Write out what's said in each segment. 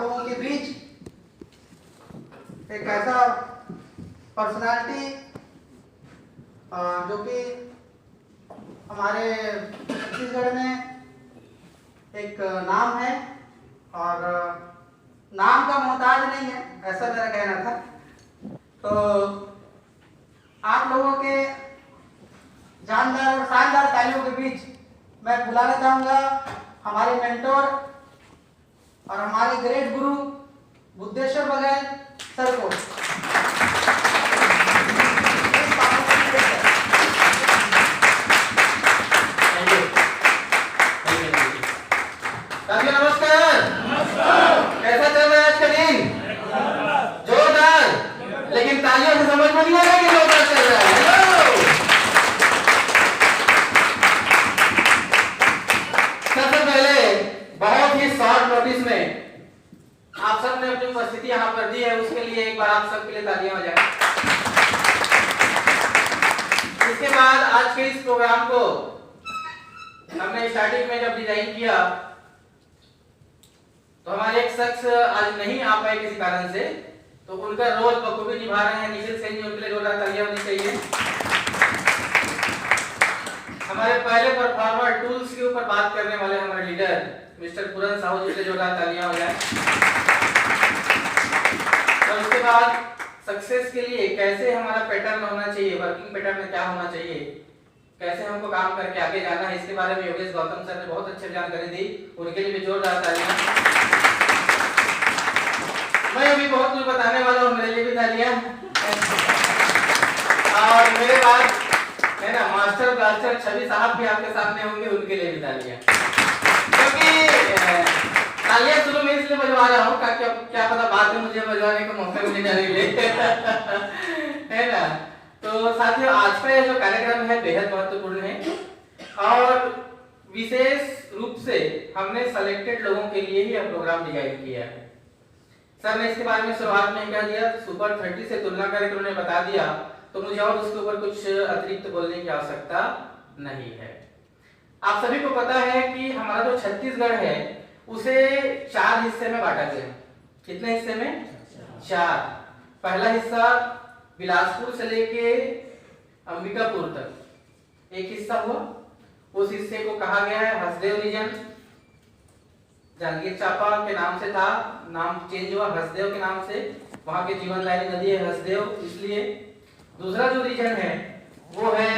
आप लोगों के बीच एक ऐसा पर्सनालिटी जो कि हमारे छत्तीसगढ़ में एक नाम है और नाम का मोहताज नहीं है, ऐसा मेरा कहना था। तो आप लोगों के जानदार और शानदार तालियों के बीच मैं बुलाना चाहूंगा हमारे मेंटोर और हमारे ग्रेट गुरु बुद्धेश्वर बघेल सर को। नमस्कार। कैसा चल रहा है आज का दिन? जोरदार। लेकिन तालियों से समझ में नहीं आ रहा कि जोरदार चल रहा है। सबसे पहले बहुत ही शॉर्ट नोटिस में आप सब ने अपनी उपस्थिति यहाँ पर दी है, उसके लिए एक बार आप सबके लिए तालियां हो जाए। इसके बाद आज के इस प्रोग्राम को हमने स्टार्टिंग में जब डिजाइन किया तो हमारे एक शख्स आज नहीं आ पाए किसी कारण से, तो उनका रोल बखूबी निभा रहे हैं निखिल सेन जी, उनके लिए जोरदार तालियां होनी चाहिए। हमारे पहले परफॉर्मर टूल्स के ऊपर बात करने वाले हमारे लीडर मिस्टर पूरन साहू जी के जोरदार तालियां हो जाए। और उसके बाद सक्सेस के लिए कैसे हमारा पैटर्न होना चाहिए, वर्किंग पैटर्न में क्या होना चाहिए, कैसे हमको काम करके आगे जाना है, इसके बारे में योगेश गौतम सर ने बहुत अच्छी जानकारी दी, उनके लिए भी जोरदार तालियां। मैं अभी बहुत कुछ बताने वाला हूँ, मेरे लिए भी तालियां। और मेरे बाद है ना मास्टर ब्लास्टर छवि साहब भी आपके सामने होंगे, उनके लिए भी तालियां। क्योंकि तालियां शुरू में इसलिए बजवा रहा हूँ ताकि क्या पता बाद में मुझे बजवाने का मौका मिले जाने के लिए है ना। तो साथियों, आज का ये जो कार्यक्रम है बेहद महत्वपूर्ण है और विशेष रूप से हमने सेलेक्टेड लोगों के लिए ही यह प्रोग्राम डिजाइन किया है। सर ने इसके बारे में शुरुआत में कह दिया, सुपर 30 से तुलना करके उन्होंने बता दिया, तो मुझे और उसके ऊपर कुछ अतिरिक्त बोलने की आवश्यकता नहीं है। आप सभी को पता है कि हमारा जो छत्तीसगढ़ है उसे 4 हिस्से में बांटा गया है। कितने हिस्से में? 4। पहला हिस्सा बिलासपुर से लेके अंबिकापुर तक एक हिस्सा हुआ, उस हिस्से को कहा गया है हसदेव रीजन। जांजगीर चांपा के नाम से था, नाम चेंज हुआ हसदेव के नाम से, वहां के जीवनदायिनी नदी है हसदेव इसलिए। दूसरा जो रीजन है वो है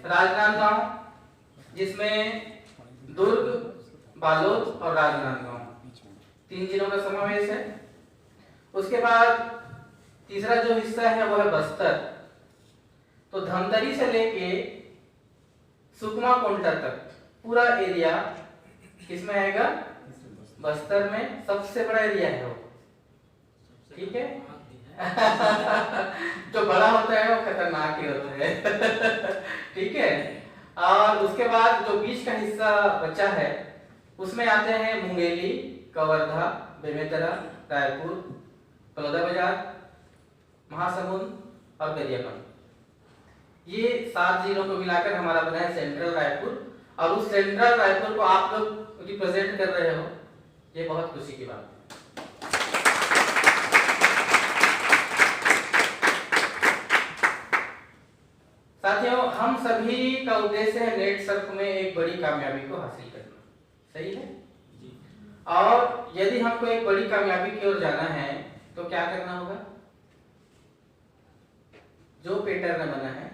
राजनांदगांव, जिसमें दुर्ग, बालोद और राजनांदगांव 3 जिलों का समावेश है। उसके बाद तीसरा जो हिस्सा है वो है बस्तर, तो धमतरी से लेके सुकमा कोंटा तक पूरा एरिया किसमें आएगा? बस्तर में। सबसे बड़ा एरिया है वो, ठीक है। जो बड़ा होता है वो खतरनाक ही होता है ठीक है। और उसके बाद जो बीच का हिस्सा बचा है उसमें आते हैं मुंगेली, कवर्धा, बेमेतरा, रायपुर, बलौदाबाजार, महासमुंद और गरियाबंद। ये 7 जिलों को मिलाकर हमारा बना है सेंट्रल रायपुर, और उस सेंट्रल रायपुर को आप लोग रिप्रेजेंट कर रहे हो, ये बहुत खुशी की बात है। साथियों, हम सभी का उद्देश्य है नेट सर्फ में एक बड़ी कामयाबी को हासिल करना, सही है जी। और यदि हमको एक बड़ी कामयाबी की ओर जाना है तो क्या करना होगा? जो पैटर्न बना है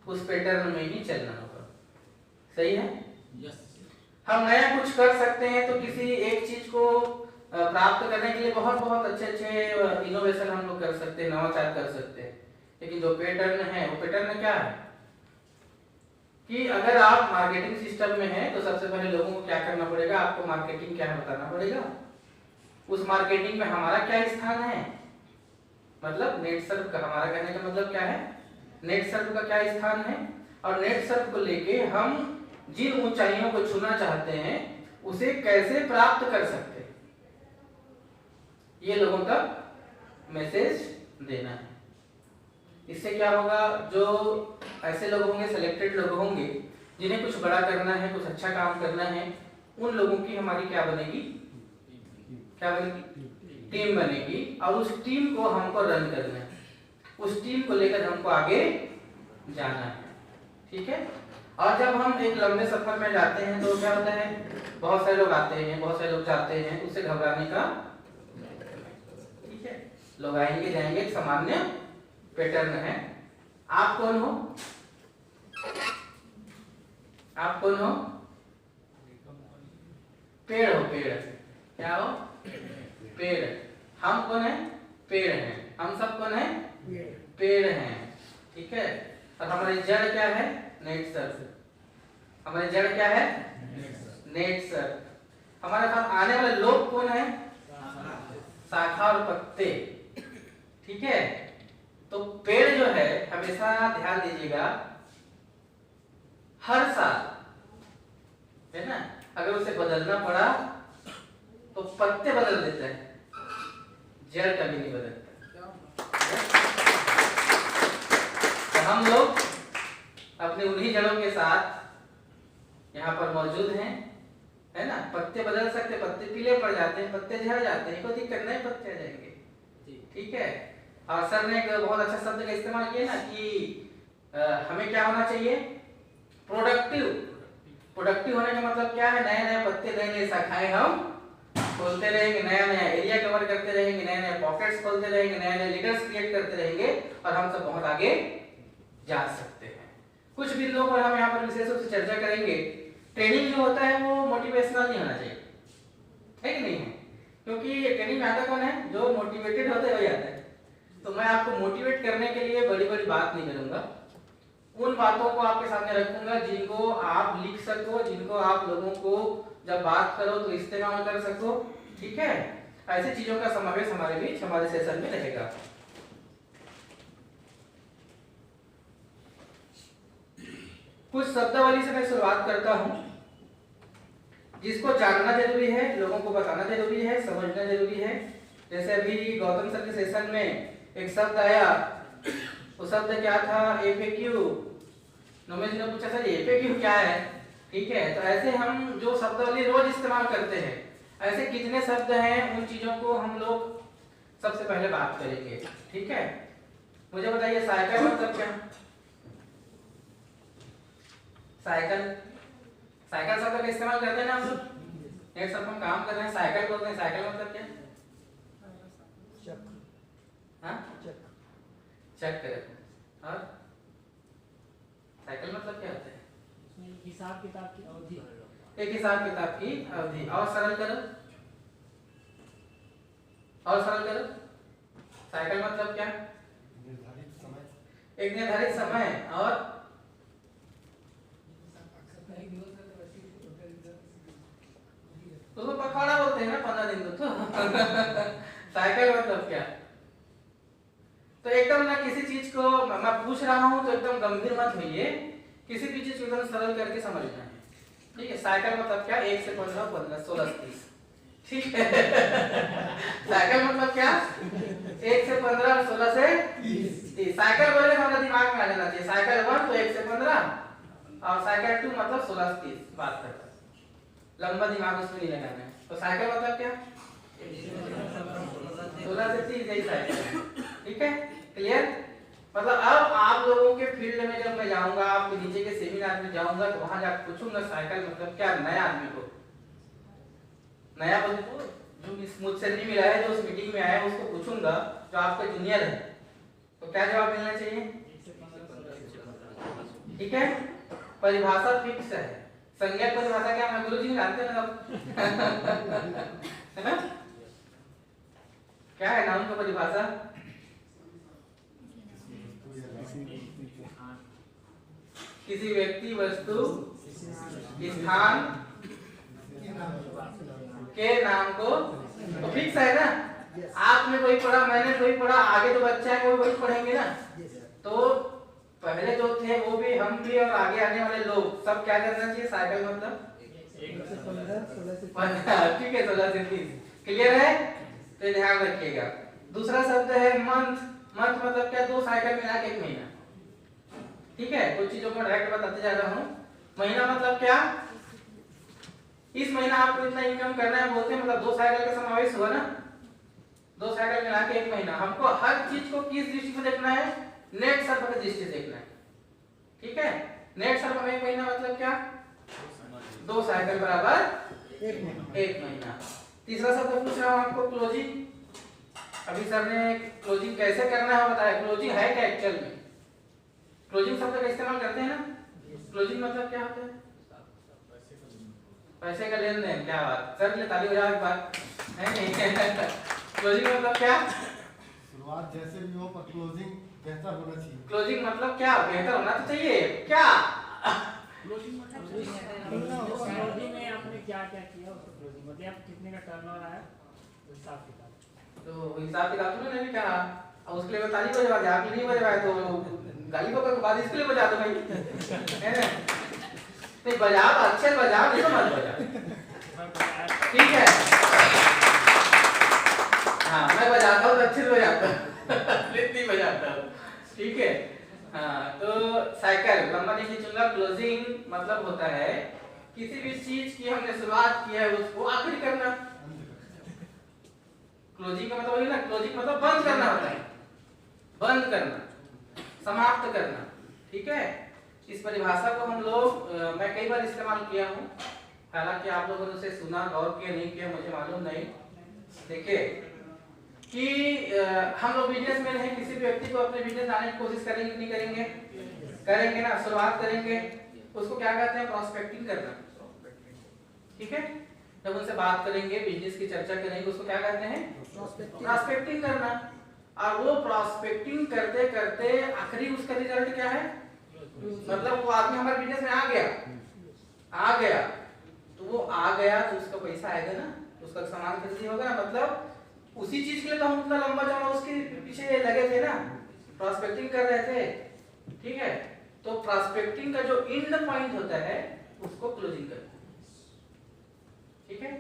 उस पैटर्न में ही चलना होगा, सही है। यस। हम नया कुछ कर सकते हैं तो किसी एक चीज को प्राप्त करने के लिए बहुत बहुत अच्छे इनोवेशन हम लोग कर सकते हैं, नवाचार कर सकते हैं। लेकिन जो पैटर्न है वो पैटर्न क्या है कि अगर आप मार्केटिंग सिस्टम में हैं तो सबसे पहले लोगों को क्या करना पड़ेगा? आपको मार्केटिंग क्या है बताना पड़ेगा। उस मार्केटिंग में हमारा क्या स्थान है, मतलब नेट सर्फ का, हमारा कहने का मतलब क्या है? नेट सर्फ का क्या स्थान है, और नेट सर्फ को लेके हम जिन ऊंचाइयों को छूना चाहते हैं उसे कैसे प्राप्त कर सकते हैं, ये लोगों तक मैसेज देना है। इससे क्या होगा? जो ऐसे लोग होंगे, सिलेक्टेड लोग होंगे जिन्हें कुछ बड़ा करना है, कुछ अच्छा काम करना है, उन लोगों की हमारी क्या बनेगी? क्या बनेगी? टीम बनेगी और उस टीम को हमको रन करना है, उस टीम को लेकर हमको आगे जाना है। ठीक है। और जब हम एक लंबे सफर में जाते हैं तो क्या होता है, बहुत सारे लोग आते हैं, बहुत सारे लोग जाते हैं, उससे घबराने का, ठीक है, लोग आएंगे जाएंगे, एक सामान्य पैटर्न है। आप कौन हो? आप कौन हो? पेड़ हो, पेड़। क्या हो? पेड़। हम कौन है? पेड़ हैं। हम सब कौन है? पेड़ हैं। ठीक है। और हमारी जड़ क्या है? Net sir. हमारी जड़ क्या है? Net sir. हमारे पास आने वाले लोग कौन है? शाखा और पत्ते। ठीक है। तो पेड़ जो है, हमेशा ध्यान दीजिएगा, हर साल, है ना, अगर उसे बदलना पड़ा तो पत्ते बदल देता है, जड़ कभी नहीं बदलता। तो हम लोग अपने उन्हीं जड़ों के साथ यहाँ पर मौजूद हैं, है ना। पत्ते बदल सकते, पत्ते पीले पड़ जाते हैं, पत्ते झड़ जाते हैं, कोई दिक्कत नहीं, पत्ते आ जाएंगे। ठीक है। और सर ने एक बहुत अच्छा शब्द का इस्तेमाल किया ना कि हमें क्या होना चाहिए? प्रोडक्टिव। प्रोडक्टिव होने का मतलब क्या है? नए नए पत्ते, नई नई शाखाएं हम खोलते रहेंगे, नया नया एरिया कवर करते रहेंगे, नए नए पॉकेट्स खोलते रहेंगे, नए नए लीडर्स क्रिएट करते रहेंगे और हम सब बहुत आगे जा सकते हैं। कुछ बिंदुओं पर हम यहाँ पर विशेष रूप से चर्चा करेंगे। ट्रेनिंग जो होता है वो मोटिवेशनल नहीं होना चाहिए, है कि नहीं है? क्योंकि ट्रेनिंग में आता कौन है? जो मोटिवेटेड होता है वही आता है। तो मैं आपको मोटिवेट करने के लिए बड़ी बड़ी बात नहीं करूंगा, उन बातों को आपके सामने रखूंगा जिनको आप लिख सको, जिनको आप लोगों को जब बात करो तो इस्तेमाल कर सको। ठीक है। ऐसी चीजों का समावेश हमारे बीच, हमारे सेशन में रहेगा। कुछ शब्दावली से मैं शुरुआत करता हूं, जिसको जानना जरूरी है, लोगों को बताना जरूरी है, समझना जरूरी है। जैसे अभी गौतम सर के सेशन में एक शब्द आया, वो शब्द क्या था? एफएक्यू। नोमेश ने पूछा सर एफएक्यू क्या है? ठीक है। तो ऐसे हम जो शब्दावली रोज इस्तेमाल करते हैं, ऐसे कितने शब्द हैं, उन चीजों को हम लोग सबसे पहले बात करेंगे। ठीक है। मुझे बताइए साइकिल मतलब क्या? साइकिल, साइकिल शब्द का इस्तेमाल करते हैं ना हम लोग, एक सब हम काम कर रहे हैं, साइकिल बोलते हैं। साइकिल मतलब क्या? चक्र। और साइकिल मतलब क्या होता है? हिसाब किताब की अवधि। एक हिसाब किताब की अवधि। और सरल करो, और सरल करो। साइकिल मतलब क्या? निर्धारित समय, एक निर्धारित समय। और तो पखवाड़ा बोलते हैं ना, 15 दिन तो साइकिल मतलब क्या? तो एकदम ना किसी चीज को मैं पूछ रहा हूं तो एकदम गंभीर मत होइए, किसी भी चीज को एकदम सरल करके समझना है। ठीक है। साइकिल मतलब क्या? 1 से 15, 15, 16 से 30। ठीक है। साइकिल मतलब क्या? 1 से 15 और 16 से 30। साइकिल बोले तो हमारे दिमाग में आ जाना चाहिए साइकिल 1 तो 1 से 15 और साइकिल 2 मतलब 16 से 30 बात करता है। लंबा दिमाग उसमें नहीं लगाना है। तो साइकिल मतलब क्या? 16 से 30 यही साइकिल है। ठीक है। क्लियर? मतलब अब आप लोगों के फील्ड में जब मैं जाऊंगा, आपके नीचे के सेमिनार में जाऊंगा तो वहां जाकर पूछूंगा साइकिल मतलब क्या, नया आदमी को, नया बंदे को जो मुझसे नहीं मिला है, जो उस मीटिंग में आया है, उसको पूछूंगा जो आपके जूनियर है, तो क्या जवाब मिलना चाहिए? ठीक है। परिभाषा फिक्स है। संज्ञा परिभाषा क्या? मैं गुरुजी जानते हैं ना, है ना? क्या है नाउन का परिभाषा? किसी व्यक्ति, वस्तु, स्थान के नाम को, तो फिक्स है ना। आपने कोई पढ़ा, मैंने कोई पढ़ा, आगे जो बच्चा है वो वही पढ़ेंगे ना। तो पहले जो थे वो भी, हम भी, और आगे आने वाले लोग सब क्या करना चाहिए? साइकिल मतलब 1 से 15, 16 से 30। ठीक है, 16 से 30। क्लियर है? तो ध्यान रखिएगा। दूसरा शब्द है मंथ। मंथ मतलब क्या? 2 साइकिल मिला के 1 महीना। ठीक है। कुछ चीजों को डायरेक्ट बताते जा रहा हूं। महीना मतलब क्या? इस महीना आपको इतना इनकम करना है बोलते हैं, मतलब 2 साइकिल का समावेश हुआ ना, 2 साइकिल मिला के 1 महीना। हमको हर चीज को किस दृष्टि से देखना है? नेट सर्फ की दृष्टि से देखना है, ठीक है। नेट सर्फ में 1 महीना मतलब क्या? 2 साइकिल बराबर 1 महीना। तीसरा शब्द पूछ रहा हूं आपको, क्लोजिंग। अभी सर ने क्लोजिंग कैसे करना है बताया। क्लोजिंग है क्या एक्चुअल में? क्लोजिंग शब्द का इस्तेमाल करते हैं ना। क्लोजिंग मतलब क्या होता है? पैसे का लेन देन। क्या बात, सर के लिए ताली बजाओ एक बार, है नहीं? क्लोजिंग मतलब क्या? शुरुआत जैसे भी हो पर क्लोजिंग बेहतर होना चाहिए। क्लोजिंग मतलब क्या? बेहतर होना तो चाहिए। क्या क्लोजिंग में आपने क्या क्या किया उसको क्लोजिंग मतलब आप कितने का टर्नओवर आया हिसाब किताब। तो हिसाब किताब तुमने नहीं कहा, अब उसके लिए ताली बजवा दे। आपने नहीं बजवाया तो गाली को के बाद इसके लिए बजा दो भाई, है ना? नहीं बजाओ, अच्छे बजाओ, नहीं तो मत बजाओ, ठीक है। हाँ मैं बजाता हूँ, अच्छे से बजाता हूँ, नहीं बजाता हूँ, ठीक है। हाँ तो साइकिल लंबा नहीं खींचूंगा। क्लोजिंग मतलब होता है किसी भी चीज की हमने शुरुआत की है उसको आखिरी करना। क्लोजिंग का मतलब वही ना, क्लोजिंग मतलब बंद करना होता है, बंद करना, समाप्त करना, ठीक है। इस परिभाषा को हम लोग मैं कई बार इस्तेमाल किया हूँ, हालांकि आप लोगों ने उसे सुना, गौर किया नहीं किया मुझे मालूम नहीं। देखिए कि हम लोग बिजनेसमैन हैं, किसी भी व्यक्ति को अपने बिजनेस लाने की कोशिश करेंगे नहीं करेंगे? करेंगे ना, शुरुआत करेंगे। उसको क्या कहते हैं? प्रॉस्पेक्टिंग करना, ठीक है। जब उनसे बात करेंगे, बिजनेस की चर्चा करेंगे, उसको क्या कहते हैं? प्रॉस्पेक्टिंग करना। और वो प्रॉस्पेक्टिंग करते करते आखिरी उसका रिजल्ट क्या है? मतलब वो आदमी हमारे बिजनेस में आ गया तो वो आ गया तो उसका पैसा आएगा ना, उसका सामान खरीदी होगा ना। मतलब उसी चीज के लिए तो हम उतना लंबा चौड़ा उसके पीछे लगे थे ना, प्रॉस्पेक्टिंग कर रहे थे, ठीक है। तो प्रॉस्पेक्टिंग का जो एंड पॉइंट होता है उसको क्लोजिंग करते हैं, ठीक है।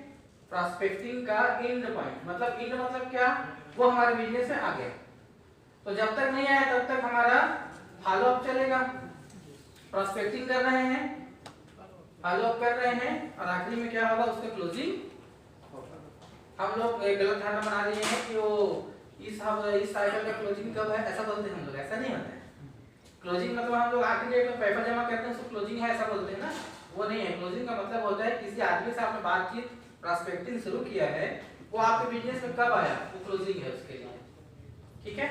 प्रॉस्पेक्टिंग का एंड पॉइंट मतलब, एंड मतलब क्या? वो हमारे बिजनेस में आ गया तो जब तक नहीं आया तब तक हमारा फॉलो अप चलेगा। प्रॉस्पेक्टिंग कर रहे हैं, फॉलो अप कर रहे हैं और आखिरी में क्या होगा? उसका क्लोजिंग होगा। हम लोग एक गलत धारणा बना दिए हैं कि वो इस साइकिल का क्लोजिंग कब है, ऐसा बोलते हैं हम लोग। ऐसा नहीं होता है। क्लोजिंग मतलब हम लोग आखिरी डेट में पैसा जमा करते हैं उसको क्लोजिंग है ऐसा बोलते हैं ना, वो नहीं है। क्लोजिंग का मतलब होता है किसी आदमी से आपने बातचीत, प्रॉस्पेक्टिंग शुरू किया है, वो आपके बिजनेस में कब आया, वो क्लोजिंग है उसके लिए, ठीक है।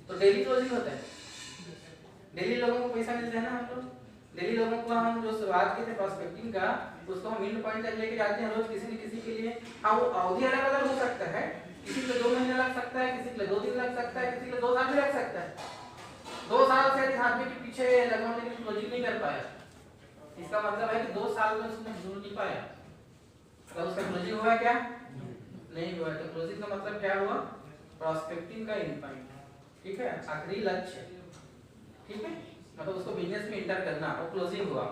तो डेली क्लोजिंग होता है, डेली लोगों को पैसा मिलता है ना। हम लोग डेली लोगों को हम जो शुरुआत की थे प्रॉस्पेक्टिंग का, उसको हम एंड पॉइंट तक लेके जाते हैं रोज किसी न किसी के लिए। हाँ वो अवधि अलग अलग हो सकता है, किसी के 2 महीने लग सकता है, किसी के 2 दिन लग सकता है, किसी के 2 साल भी लग सकता है। 2 साल से इस आदमी के पीछे लगवाने के लिए क्लोजिंग नहीं कर पाया, इसका मतलब है कि 2 साल में उसने जुड़ नहीं पाया, तो उसका क्लोजिंग हुआ क्या? नहीं हुआ। तो क्लोजिंग का मतलब क्या हुआ? प्रॉस्पेक्टिंग का एंड पॉइंट, ठीक है, आखिरी लक्ष्य, ठीक है। मतलब उसको बिजनेस में इंटर करना, वो क्लोजिंग हुआ।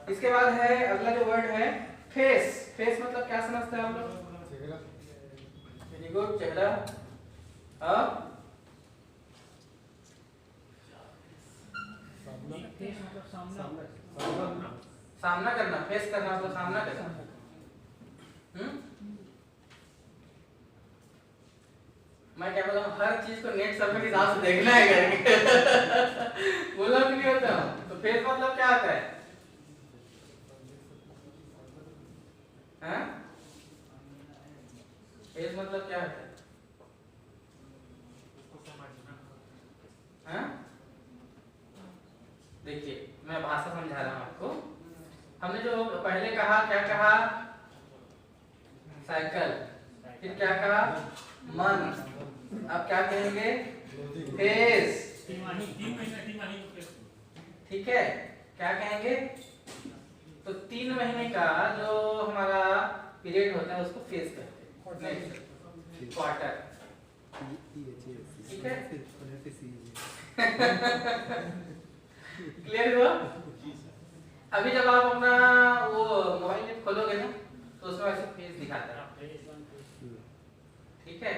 इसके बाद है अगला जो वर्ड है फेस। फेस मतलब क्या समझते हैं आप लोग? वेरी गुड, चेहरा। अब सामना करना, फेस करना मतलब सामना करना। मैं क्या बोला हूँ, हर चीज को नेट सर्वे के हिसाब से देखना है करके बोला भी नहीं होता हूँ। तो फेस मतलब क्या आता है? हाँ? फेस मतलब क्या होता है? हाँ? देखिए मैं भाषा समझा रहा हूँ आपको। हमने जो पहले कहा, क्या कहा? साइकिल, फिर क्या कहा? मन। अब क्या कहेंगे? फेस, ठीक है। क्या कहेंगे? तो 3 महीने का जो हमारा पीरियड होता है उसको फेस कहते हैं, क्वार्टर, ठीक है। क्लियर हुआ? अभी जब आप अपना वो मोबाइल ऐप खोलोगे ना तो उसमें ऐसे फेज दिखाता है, ठीक है।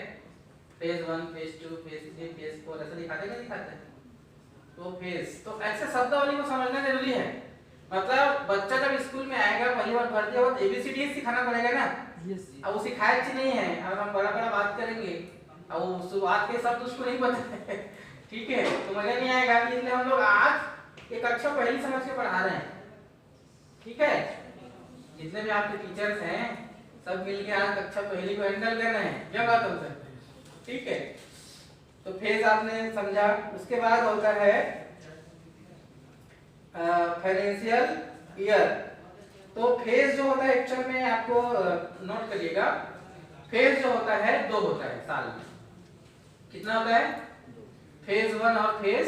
फेज 1, फेज 2, फेज 3, फेज 4 ऐसा दिखाता है। तो फेज, तो ऐसे शब्दावली को समझना जरूरी है। मतलब बच्चा जब स्कूल में आएगा पहली बार भर्ती होगा तो ABCD सिखाना पड़ेगा ना। अब वो सिखाया अच्छी नहीं है, अगर हम बड़ा बड़ा बात करेंगे अब वो शुरुआत के शब्द उसको नहीं पता है ठीक है, तो मजा नहीं आएगा। इसलिए हम लोग आज एक अच्छा पहली समझ के पढ़ा रहे हैं, ठीक है। जितने भी आपके टीचर्स हैं सब मिलके आज कक्षा पहली को हैंडल कर रहे हैं, क्या बात होता है, ठीक है। तो फेज आपने समझा। उसके बाद होता है फाइनेंशियल ईयर। तो फेज जो होता है एक्चुअल में आपको नोट करिएगा, फेज जो होता है 2 होता है साल में। कितना होता है? फेज 1 और फेज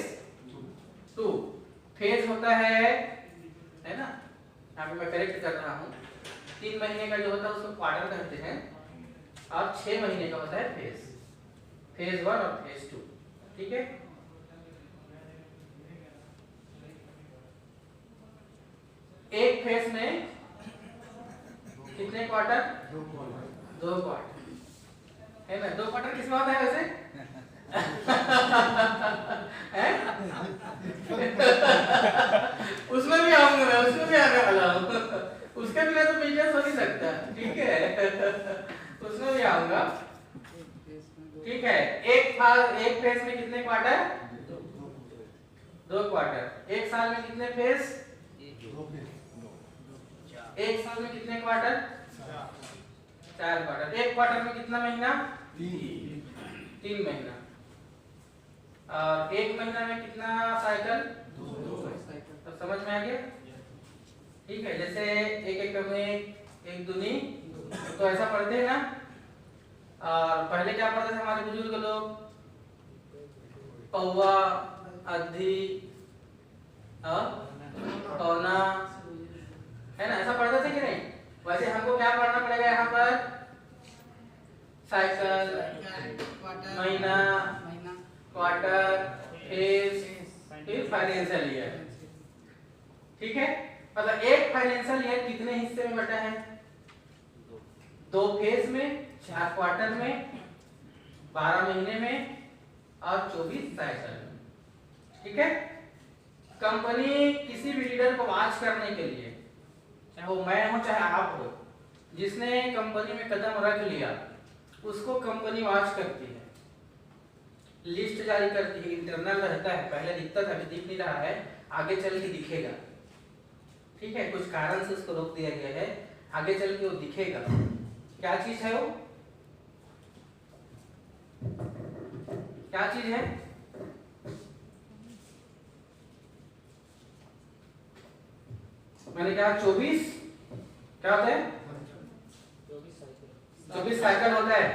2। फेज होता है ना, यहाँ पे मैं करेक्ट कर रहा हूँ, 3 महीने का जो होता है उसको क्वार्टर कहते हैं, और 6 महीने का होता है फेज। फेज 1 और फेज 2, ठीक है। एक फेज में कितने क्वार्टर? 2 क्वार्टर है ना। 2 क्वार्टर किसमें होता है वैसे? उसमें भी आऊंगा मैं, उसमें भी आने वाला हूँ उसके बिना तो बिजनेस हो नहीं सकता, ठीक है उसमें भी आऊंगा, ठीक है। एक फेज में कितने क्वार्टर? 2 क्वार्टर। एक साल में कितने फेज? एक साल में कितने क्वार्टर? 4 क्वार्टर। एक क्वार्टर में कितना महीना? 3 महीना। और एक महीना में कितना साइकिल? 2 तो समझ में आ गया, ठीक है। जैसे एक एकड़ में एक दूनी, तो ऐसा पढ़ते हैं ना। और पहले क्या पढ़ते थे हमारे बुजुर्ग लोग? पौवा, अद्धी, पौना, है ना, ऐसा पढ़ते थे कि नहीं? वैसे हमको क्या पढ़ना पड़ेगा यहाँ पर? साइकिल, महीना, क्वार्टर, फेज, फिर फाइनेंशियल ईयर, ठीक है। मतलब एक फाइनेंशियल ईयर कितने हिस्से में बटा है? 2 फेज में, 4 क्वार्टर में, 12 महीने में और 24 साइकिल में, ठीक है। कंपनी किसी भी लीडर को वॉच करने के लिए, चाहे वो मैं हूं चाहे आप हो, जिसने कंपनी में कदम रख लिया उसको कंपनी वॉच करती है, लिस्ट जारी करती है। इंटरनल रहता है, पहले दिखता था, अभी दिख नहीं रहा है, आगे चल के दिखेगा, ठीक है। कुछ कारण से उसको रोक दिया गया है, आगे चल के वो दिखेगा। क्या चीज है वो? क्या चीज है? मैंने कहा 24 क्या होता है? 24 साइकिल होता है।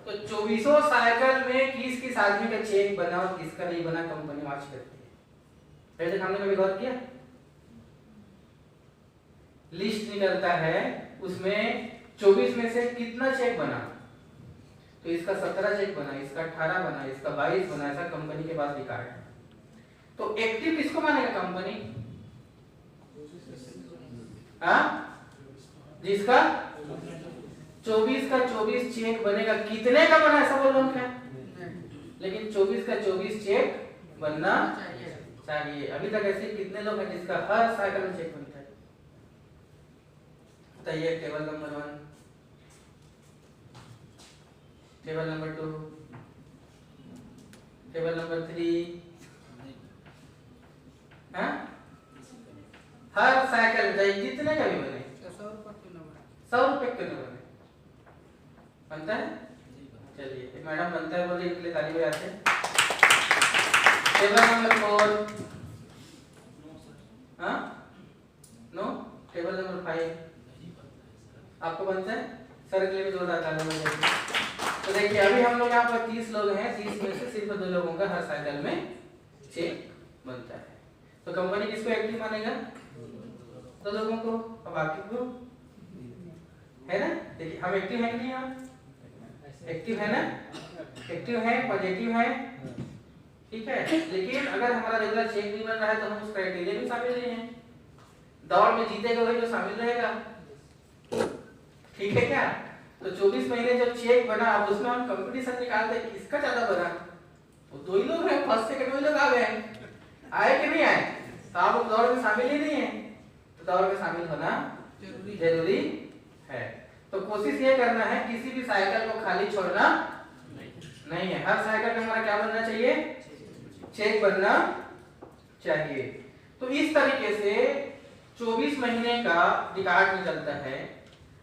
तो 24 साइकिल में किस किस आदमी का चेक बना और किसका नहीं बना कंपनी वॉच करती है। पहले हमने कभी गौर किया? लिस्ट निकलता है, उसमें 24 में से कितना चेक बना, तो इसका 17 चेक बना, इसका 18 बना, इसका 22 बना, ऐसा कंपनी के पास रिकॉर्ड है। तो एक्टिव किसको मानेगा कंपनी? जिसका 24 का 24 चेक बनेगा। कितने का बना ऐसा बोल रहा हूं क्या? लेकिन 24 का 24 चेक बनना चाहिए। अभी तक ऐसे कितने लोग हैं जिसका हर साइकिल में चेक बनता है? बताइए। Table number 1, table number 2, table number 3, हर साइकिल में जितने का भी बने 100 रुपए क्यों न बने? बनता है? चलिए, मैडम बनता है बोले इनके लिए ताली बजाते हैं। Table number 4, no. Table number 5 आपको बनता है? सर के लिए भी जोरदार ताली बजाइए। तो देखिए अभी हम लोग यहाँ पर 30 लोग हैं, 30 में से सिर्फ 2 लोगों का हर साइकिल में चेक बनता है। तो कंपनी किसको एक्टिव मानेगा? 2 लोगों को। अब बाकी को है ना। देखिए हम एक्टिव हैं कि नहीं? हम एक्टिव है ना, एक्टिव है, पॉजिटिव है, ठीक है। लेकिन अगर हमारा रेगुलर चेक नहीं बन रहा है तो हम उस क्राइटेरिया में शामिल नहीं है। दौड़ में जीतेगा वही जो शामिल रहेगा, ठीक है क्या? तो 24 महीने जब चेक बना, अब उसमें हम कंपटीशन निकालते हैं किसका ज्यादा बना। वो 2 ही लोग हैं, फर्स्ट सेकंड में लोग आ गए, आए कि नहीं आए? तो आप लोग दौड़ में शामिल ही नहीं है, तो दौड़ में शामिल होना जरूरी है। तो कोशिश ये करना है किसी भी साइकिल को खाली छोड़ना नहीं है। हर साइकिल में हमारा क्या बनना चाहिए, चेक बनना चाहिए। तो इस तरीके से 24 महीने का रिकॉर्ड निकलता है।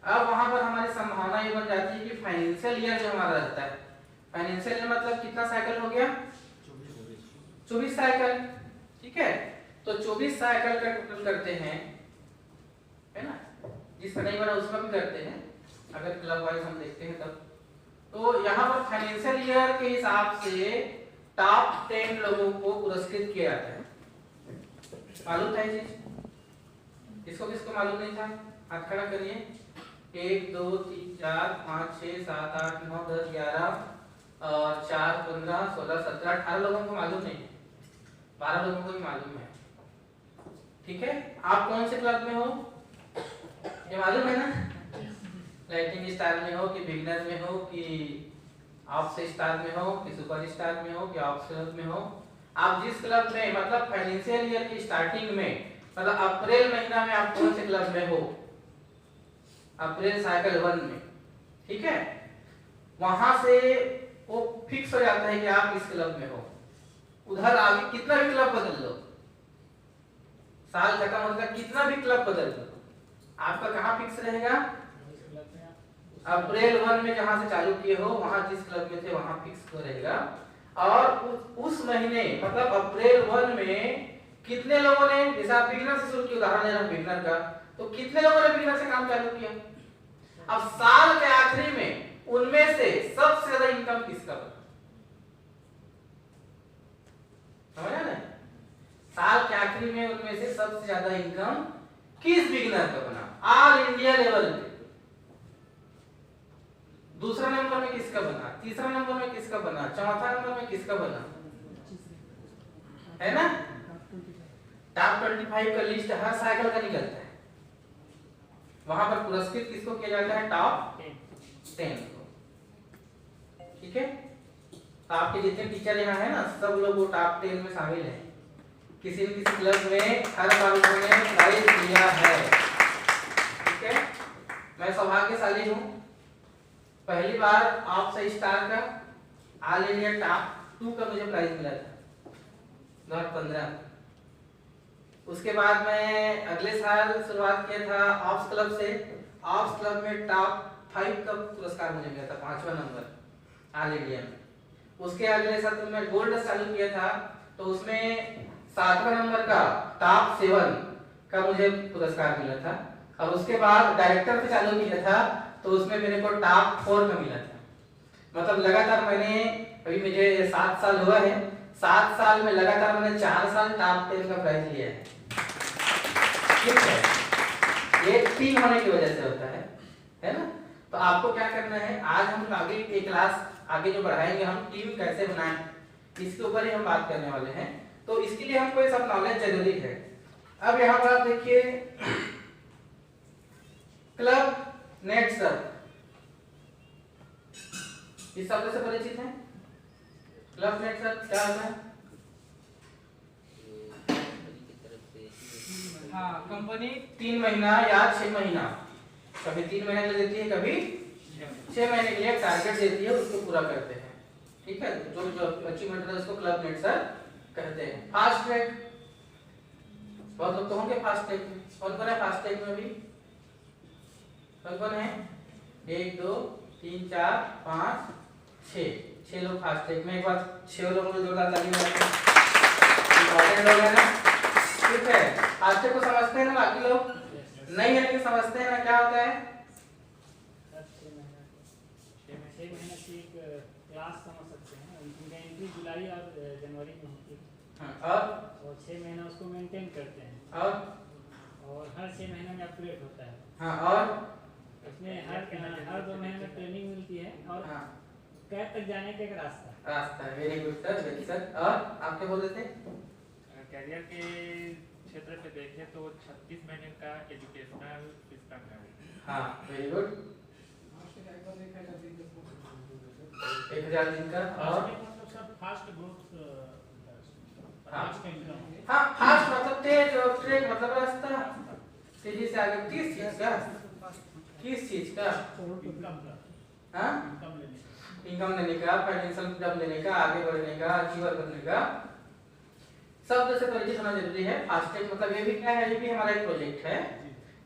अब वहां पर हमारी संभावना ये बन जाती है कि फाइनेंशियल ईयर जो हमारा रहता है, फाइनेंशियल ईयर मतलब कितना साइकिल हो गया, 24 साइकिल, ठीक है। तो 24 साइकिल का टोटल करते हैं, है ना, जिसका नहीं बना उसका भी करते हैं अगर क्लब वाइज हम देखते हैं तब। तो यहाँ पर फाइनेंशियल ईयर के हिसाब से टॉप 10 लोगों को पुरस्कृत किया जाता है। मालूम था ये चीज? किसको किसको मालूम नहीं था? हाथ खड़ा करिए। 1 2 3 4 5 6 7 8 9 10 11 और 4 15 16 17 18 लोगों को मालूम नहीं है, 12 लोगों को ही मालूम है, ठीक है। आप कौन से क्लब में हो ये मालूम है ना? लाइटिंग स्टार में हो कि बिगिनर में हो कि ऑफ स्टार में हो कि सुपर स्टार में हो कि ऑफ में हो, आप जिस क्लब में मतलब फाइनेंशियल ईयर की स्टार्टिंग में मतलब अप्रैल महीना में आप कौन से क्लब में हो, अप्रैल साइकिल 1 में, ठीक है, वहां से वो फिक्स हो जाता है कि आप इस क्लब में हो। उधर आगे कितना भी क्लब बदल लो, साल खत्म होने तक कितना भी क्लब बदल लो, आपका कहाँ फिक्स रहेगा, अप्रैल 1 में जहां से चालू किए हो वहां जिस क्लब में थे वहां फिक्स हो रहेगा। और उस महीने मतलब अप्रैल 1 में कितने लोगों ने, जैसे आप बिगिनर से शुरू किया, उदाहरण ले रहा हूं बिगिनर का, तो कितने लोगों ने बिगिनर से काम चालू किया। अब साल के आखिरी में उनमें से सबसे ज्यादा इनकम किसका बना, समझा ना? साल के आखिरी में उनमें से सबसे ज्यादा इनकम किस बिगिनर का बना ऑल इंडिया लेवल पे। दूसरा नंबर में किसका बना, तीसरा नंबर में किसका बना, चौथा नंबर में किसका बना, है ना? टॉप 25 का लिस्ट हर साइकिल का निकलता है, वहां पर पुरस्कृत किसको किया जाता है, टॉप 10 को, ठीक है। तो आपके जितने टीचर यहाँ है ना सब लोग वो टॉप 10 में शामिल हैं। किसी न किसी क्लब में हर बार उन्होंने प्राइज लिया है, ठीक है। मैं सौभाग्यशाली हूँ, पहली बार ऑफ स्टार का ऑल इंडिया टॉप 2 का मुझे प्राइज मिला था 2015। उसके बाद मैं अगले साल शुरुआत किया था ऑफ्स क्लब से, ऑफ्स क्लब में टॉप 5 का पुरस्कार मुझे मिला था, 5वां नंबर ऑल इंडिया में। उसके अगले साल तो मैं गोल्ड चालू किया था, तो उसमें 7वां नंबर का टॉप 7 का मुझे पुरस्कार मिला था। और उसके बाद डायरेक्टर पे चालू किया था, तो उसमें मेरे को टॉप 4 का मिला था। मतलब लगातार मैंने, अभी मुझे 7 साल हुआ है, 7 साल में लगातार मैंने 4 साल टॉप 10 का प्राइज लिया है, ठीक है। ये टीम होने की वजह से होता है ना। तो आपको क्या करना है, आज हम आगे की क्लास आगे जो बढ़ाएंगे हम टीम कैसे बनाएं, इसके ऊपर ही हम बात करने वाले हैं। तो इसके लिए हमको ये सब नॉलेज जरूरी है। अब यहाँ पर आप देखिए क्लब नेट सब, इस शब्द से परिचित है? क्लब नेट सब क्या होता है? हाँ, कंपनी 3 महीना या 6 महीना, कभी 3 महीने के लिए देती है, कभी 6 महीने के लिए टारगेट देती है, उसको पूरा करते हैं, ठीक है। जो जो अचीवमेंट है उसको क्लब नेट सर कहते हैं। फास्ट ट्रैक, बहुत लोग तो होंगे फास्ट ट्रैक में, कौन कौन है फास्ट ट्रैक में भी, कौन कौन है? 1 2 3 4 5 6 लोग फास्ट ट्रैक में। एक बार 6 लोगों को जोरदार ताली बजाते हैं, इंपॉर्टेंट लोग हैं ना, ठीक है। फास्ट ट्रैक को समझते हैं ना बाकी लोग? नहीं है लेकिन समझते हैं ना क्या होता है? 6 महीने की एक क्लास समझ सकते हैं, उनकी एंट्री जुलाई और जनवरी में होती है। हाँ, और 6 महीना उसको मेंटेन करते हैं, और हर 6 महीने में अपग्रेड होता है। हाँ, और उसमें हर 2 महीने में ट्रेनिंग मिलती है, और हाँ, कैद तक जाने का एक रास्ता है। Very good sir, very sir. और आप क्या बोल रहे थे? कैरियर के क्षेत्र पे देखें तो 36 महीने का एजुकेशनल सिस्टम है। हाँ, वेरी गुड। 1000 दिन का। और मतलब सब फास्ट ग्रोथ, हाँ हाँ, फास्ट मतलब तेज और ट्रेक मतलब रास्ता, तेजी से आगे। किस चीज का, किस चीज का? हाँ, इनकम लेने का, फाइनेंशियल फ्रीडम लेने का, आगे बढ़ने का, अचीवर करने का। शब्द से परिचित होना जरूरी है। फास्टैग मतलब ये भी क्या है, ये भी हमारा एक प्रोजेक्ट है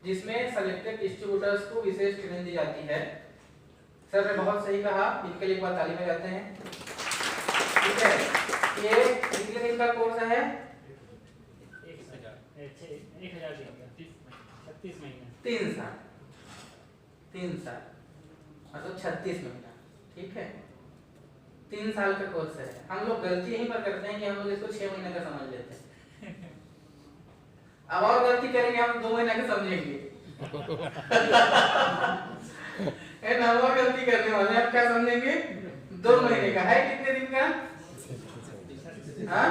जिसमें सेलेक्टेड डिस्ट्रीब्यूटर्स को विशेष ट्रेनिंग दी जाती है। सर ने बहुत सही कहा, इनके लिए एक बार ताली बजाते हैं। ठीक है, ये कितने दिन का कोर्स है? 1000 36 महीने 3 साल, 3 साल मतलब 36 महीना। ठीक है, 3 साल का कोर्स है। हम लोग गलती यहीं पर करते हैं कि हम लोग इसको 6 महीने का समझ लेते हैं। अब और गलती करेंगे, हम 2 महीने का समझेंगे। ना और गलती करने वाले हैं, अब क्या समझेंगे? 2 महीने का है। कितने दिन का? हाँ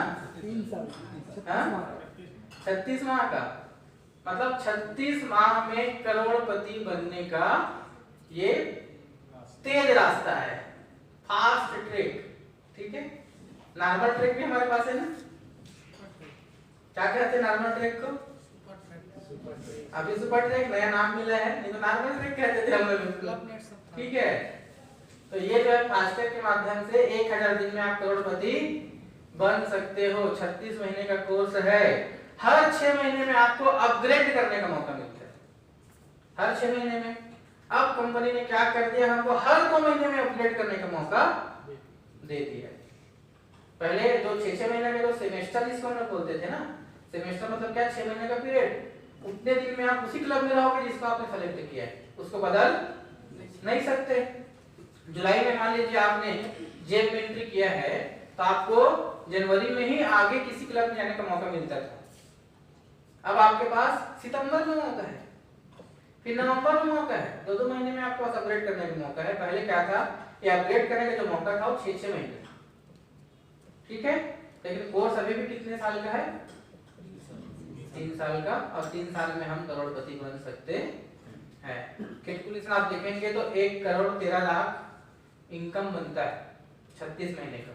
36 माह का, मतलब 36 माह में करोड़पति बनने का ये तेज रास्ता है, फास्ट ट्रैक। ठीक है, नॉर्मल ट्रैक भी हमारे पास है ना। क्या कहते हैं नॉर्मल ट्रैक को? अभी सुपर ट्रैक नया नाम मिला है, नहीं तो नॉर्मल ट्रैक कहते थे हम लोग। ठीक है, तो ये जो है फास्टैग के माध्यम से 1000 दिन में आप करोड़पति बन सकते हो। 36 महीने का कोर्स है। हर 6 महीने में आपको अपग्रेड करने का मौका मिलता है, हर 6 महीने में। अब कंपनी ने क्या कर दिया, हमको हर 2 महीने में अपग्रेड करने का मौका दे दिया। पहले जो 6-6 महीने के जो सेमेस्टर जिसको हम लोग बोलते थे ना, सेमेस्टर मतलब क्या, 6 महीने का पीरियड। उतने दिन में आप उसी क्लब में रहोगे जिसको आपने सेलेक्ट किया है, उसको बदल नहीं सकते। जुलाई में मान लीजिए आपने जेब में एंट्री किया है, तो आपको जनवरी में ही आगे किसी क्लब में जाने का मौका मिलता था। अब आपके पास सितंबर में मौका है, फिर नवंबर में मौका है। 2-2 महीने में आपके पास अपग्रेड करने का मौका है। पहले क्या था, ये अपग्रेड करने का जो मौका था वो 6-6 महीने। ठीक है, लेकिन कोर्स अभी भी कितने साल का है? 3 साल का। और 3 साल में हम करोड़पति बन सकते हैं। कैलकुलेशन आप देखेंगे तो 1,13,00,000 इनकम बनता है 36 महीने का,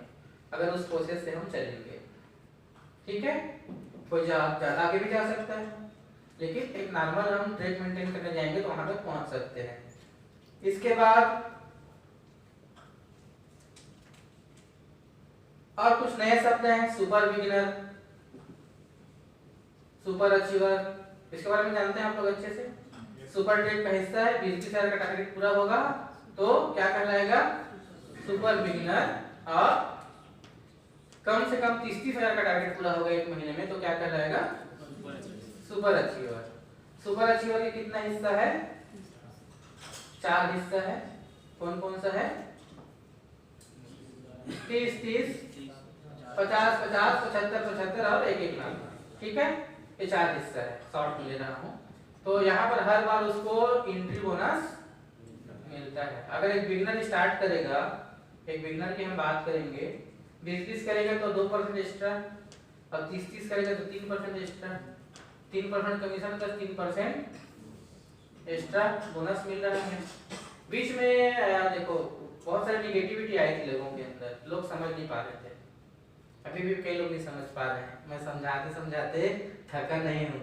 अगर उस प्रोसेस से हम चलेंगे। ठीक है, कोई ज्यादा आगे भी जा सकता है, लेकिन एक नॉर्मल हम ट्रैक मेंटेन करने जाएंगे तो वहां तक पहुंच सकते हैं। इसके बाद और कुछ नए शब्द हैं, सुपर बिगिनर, सुपर अचीवर। इसके बारे में जानते हैं आप लोग अच्छे से। सुपर ट्रैक का हिस्सा है, 20,000 का टारगेट पूरा होगा तो क्या कहलाएगा, सुपर बिगिनर। और कम से कम 30,000 का टारगेट पूरा होगा 1 महीने में तो क्या कहलाएगा, सुपर अचीवर। सुपर अचीवर के कितना हिस्सा है? 4 हिस्सा है। कौन कौन सा है? 30-30, 50-50, 75-75 और 1-1 लाख। ठीक है, ये 4 हिस्सा है, शॉर्ट में ले रहा हूँ। तो यहाँ पर हर बार उसको एंट्री बोनस मिलता है। अगर एक बिगिनर स्टार्ट करेगा, एक बिगिनर की हम बात करेंगे, 20-20 करेगा तो 2% एक्स्ट्रा, और 30-30 करेगा तो 3% extra, 3% commission plus 3% extra bonus मिल रहा है। बीच में देखो बहुत सारी निगेटिविटी आई थी लोगों के अंदर, लोग समझ नहीं पा रहे थे। अभी भी कई लोग नहीं समझ पा रहे हैं। मैं समझाते समझाते थका नहीं हूँ।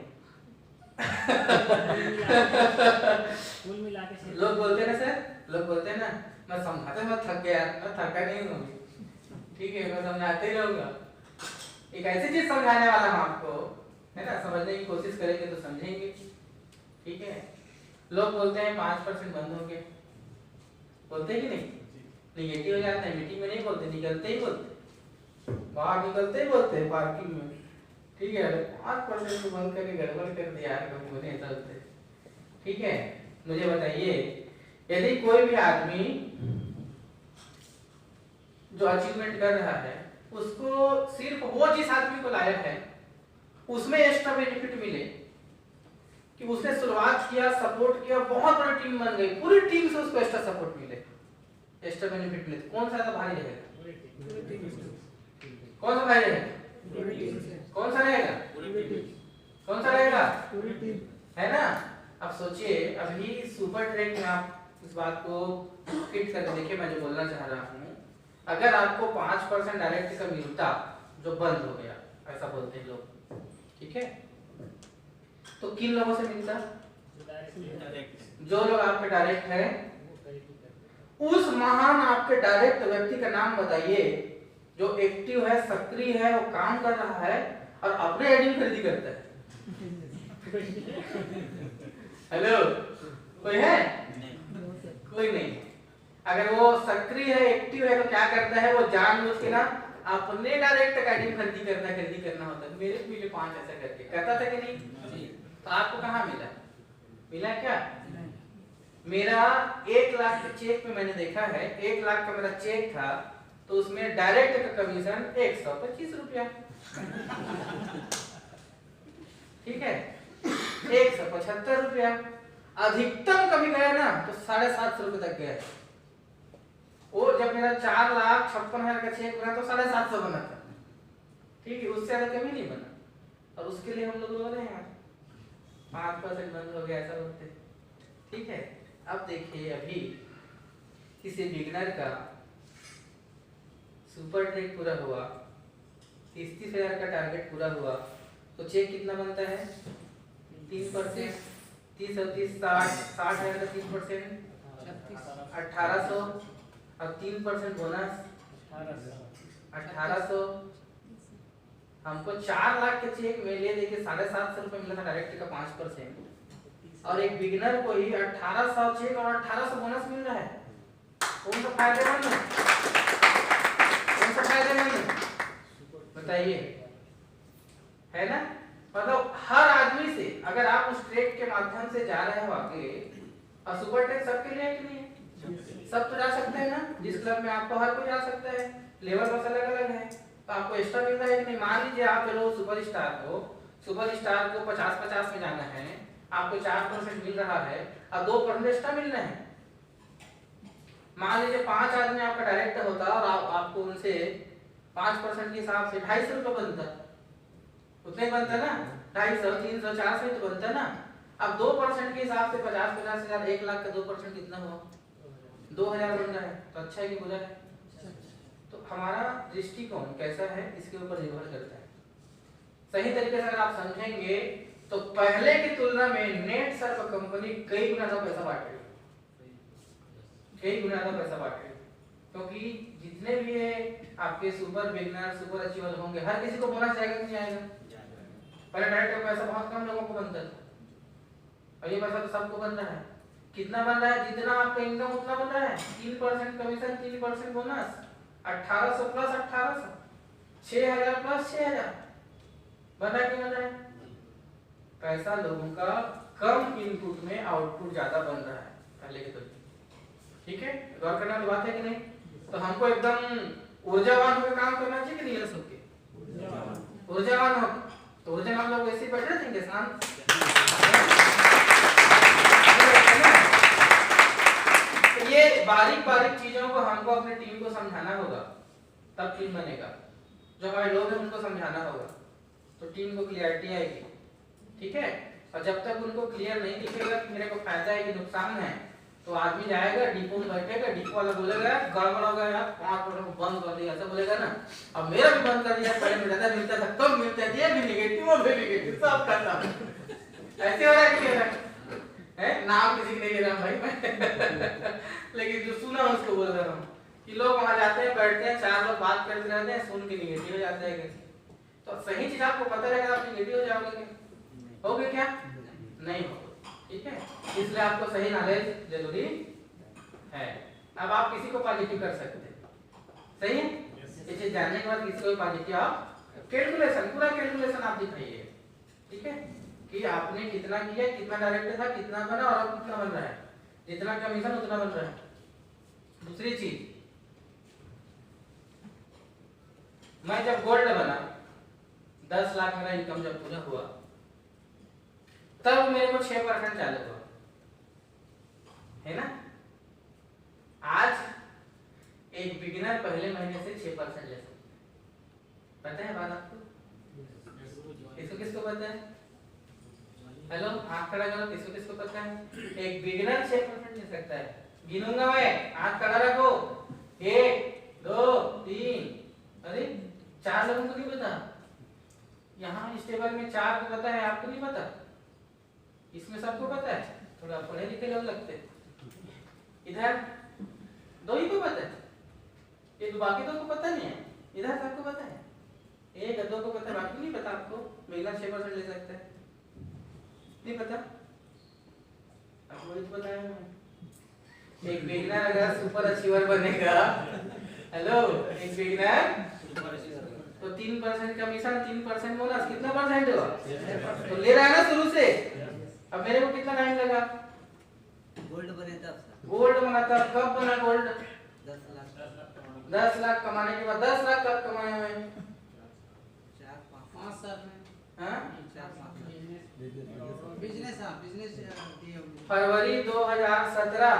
लोग बोलते ना सर, लोग बोलते ना मैं समझाते मैं थक गया, मैं थका नहीं हूँ। ठीक है, मैं समझाते ही रहूंगा। एक ऐसी चीज समझाने वाला हूँ आपको, है ना, समझने की कोशिश करेंगे तो समझेंगे। ठीक है, लोग बोलते हैं 5% बंद हो गए, बोलते हैं कि नहीं, निगेटिव हो जाते हैं। मीटिंग में नहीं बोलते, निकलते ही बोलते, बाहर निकलते ही बोलते हैं पार्किंग में। ठीक है, 5% बंद करके गड़बड़ कर दिया यार, कभी नहीं चलते। ठीक है, मुझे बताइए, यदि कोई भी आदमी जो अचीवमेंट कर रहा है, उसको सिर्फ वो जिस आदमी को लायक है उसमें एक्स्ट्रा बेनिफिट मिले कि उसने शुरुआत किया, सपोर्ट किया, बहुत बड़ी टीम बन गई, पूरी टीम से उसको एक्स्ट्रा सपोर्ट मिले, एक्स्ट्रा बेनिफिट मिले, कौन सा ज्यादा भारी रहेगा? कौन सा भारी रहेगा? कौन सा रहेगा? कौन सा रहेगा? है ना। अब सोचिए, अभी सुपर ट्रैक में आप इस बात को फिट करके देखिए, मैं जो बोलना चाह रहा हूँ, अगर आपको 5% डायरेक्ट का मिलता जो बंद हो गया, ऐसा बोलते हैं लोग, ठीक है। तो किन लोगों से मिलता? जो लोग आप पे डायरेक्ट है। उस महान आपके डायरेक्ट व्यक्ति का नाम बताइए जो एक्टिव है, सक्रिय है, वो काम कर रहा है और अपने आईडी खरीदी करता है। हेलो, कोई है? कोई नहीं। अगर वो सक्रिय है, एक्टिव है, तो क्या करता है? वो जानबूझ के ना अपने डायरेक्ट आईडी खरीदी करना होता है। मेरे मिले 5 ऐसा करके कहता था कि नहीं? तो आपको कहाँ मिला? मिला क्या? मेरा 1 लाख के चेक में मैंने देखा है, 1 लाख का मेरा चेक था, तो उसमें डायरेक्ट का कमीशन 125 रुपया, ठीक है, 175 रुपया। अधिकतम कभी गया ना तो 750 रुपये तक गया। वो जब मेरा 4,56,000 का चेक बना तो 750 बना था, ठीक है, उससे ज्यादा कमी नहीं बना। और उसके लिए हम लोग रो रहे हैं, 5% बंद हो गया, ऐसा बोलते, ठीक है। अब देखिए, अभी किसी बिगनर का सुपर ट्रेड पूरा हुआ, 30,000 का टारगेट पूरा हुआ, तो चेक कितना बनता है? 3%, 30 और 30 60,000 का 3%, 1800 और 3% बोनस 1800। हमको 4 लाख के चेक में ले देके 750 रुपए मिला था डायरेक्ट का 5%, और एक बिगिनर को ही 1800 चेक और 1800 बोनस मिल रहा है। कौन सा फायदेमंद है? कौन सा फायदेमंद है बताइए? है ना? मतलब हर आदमी से, अगर आप उस ट्रेड के माध्यम से जा रहे हो आगे, और सुपर ट्रेड सबके लिए है कि नहीं है? सब तो जा सकते हैं ना। जिस क्लब में आपको हर कोई जा सकता है, लेवल बस अलग अलग है, तो आपको एक्स्ट्रा मिल रहा है कि नहीं? मान लीजिए आप चलो सुपरस्टार को 50-50 में जाना है, आपको 4% मिल रहा है और 2% एक्स्ट्रा मिल रहा है। मान लीजिए 5 आदमी आपका डायरेक्ट होता और आपको उनसे 5% के हिसाब से 250 रुपये बनता, उतने बनता ना, 250, 300, 400 तो बनता ना। अब 2% के हिसाब से 50-50 हजार, 1 लाख का 2% कितना हुआ? 2000 बन रहा है। तो अच्छा है कि बुरा है? तो हमारा दृष्टिकोण कैसा है इसके ऊपर निर्भर करता है। सही तरीके से अगर आप समझेंगे तो पहले की तुलना में नेट सर्फ कंपनी कई गुना ज्यादा पैसा बांट रही है, कई गुना ज्यादा पैसा बांट रही है, क्योंकि जितने भी है आपके सुपर बिगनर, सुपर अचीवर होंगे, हर किसी को बोनस जाएगा कि नहीं आएगा? पहले डायरेक्ट का पैसा बहुत कम लोगों को बनता था, और ये पैसा तो सबको बन रहा है। कितना बन रहा है? जितना आपका इनकम उतना बन रहा है। 3% कमीशन, 3% बोनस, 1800 प्लस 1800, 6000 प्लस 6000 बन रहा है कि बन रहा है? पैसा लोगों का कम इनपुट में आउटपुट ज्यादा बन रहा है पहले के तुलना। ठीक है, गौर करने वाली बात है कि नहीं? तो हमको एकदम ऊर्जावान होकर काम करना चाहिए कि नहीं? यस होके ऊर्जावान हो, तो ऊर्जावान लोग ऐसे ही बैठे रहेंगे शांत। तो ये बारीक बारीक चीजों को हमको अपने टीम को समझाना होगा, तब टीम बनेगा। जो हमारे लोग हैं उनको समझाना होगा, तो टीम को क्लियरिटी आएगी। ठीक है, और जब तक उनको क्लियर नहीं दिखेगा कि मेरे को फायदा है कि नुकसान है, तो आदमी जाएगा डिपो में बैठेगा, डिपो वाला बोलेगा गड़बड़ हो गया यार, 5% बंद कर दिया, ऐसा बोलेगा ना। अब मेरा भी बंद कर दिया, पहले में ज्यादा मिलता था, कम मिलता है, ये भी नेगेटिव और भी नेगेटिव सब करता ऐसे हो रहा है कि हो रहा है? नाम किसी के नहीं ले रहा भाई मैं लेकिन जो सुना उसको बोल रहा हूँ कि लोग वहां जाते हैं, बैठते हैं, 4 लोग बात करते रहते हैं, सुन के निगेटिव हो जाते हैं। तो सही चीज आपको पता रहेगा, आप निगेटिव हो जाओगे? होगे क्या? नहीं हो। ठीक है, इसलिए आपको सही नॉलेज जरूरी है। अब आप किसी को पॉजिटिव कर सकते हैं, सही है? ये चीज जानने के बाद किसी को पॉजिटिव आप कैलकुलेशन, पूरा कैलकुलेशन आप दिखाइए। ठीक है, कि आपने कितना किया, कितना डायरेक्ट था, कितना बना और अब कितना बन रहा है, जितना कमीशन उतना बन रहा है। दूसरी चीज, मैं जब गोल्ड बना 10 लाख मेरा इनकम जब पूरा हुआ, तब मेरे को 6% चालू हुआ, है ना? आज एक बिगिनर पहले महीने से 6% ले सकता है। पता है बात आपको? इसको किसको पता है? हेलो, हाथ खड़ा करो, किसको किसको पता है? एक बिगिनर 6% ले सकता है। गिनूंगा मैं, हाथ खड़ा रखो, 1 2 3, अरे 4 लोगों को नहीं पता? टेबल में 4 को पता है, आपको नहीं पता? इसमें सबको पता है, थोड़ा पढ़े लिखे लोग लगते हैं। इधर 2 ही को पता है, ये बाकी 2 को पता नहीं है। इधर सबको पता है, 1 और 2 को पता है, बाकी नहीं पता आपको। बिगनर 6% ले सकता है, नहीं पता आपको? वही तो बताया मैंने। एक बिगनर अगर सुपर अचीवर बनेगा, हेलो, एक बिगनर तो 3% कमीशन, 3% बोनस, कितना परसेंट हुआ? तो ले रहा है ना शुरू से। अब मेरे को कितना टाइम लगा? गोल्ड बने तब सर। गोल्ड बना तब, कब बना गोल्ड? 10 10 लाख लाख कमाने के बाद 10 लाख कब कमाए मैं? 4-5 साल में हाँ? 4-5 बिजनेस, हाँ बिजनेस फरवरी 2017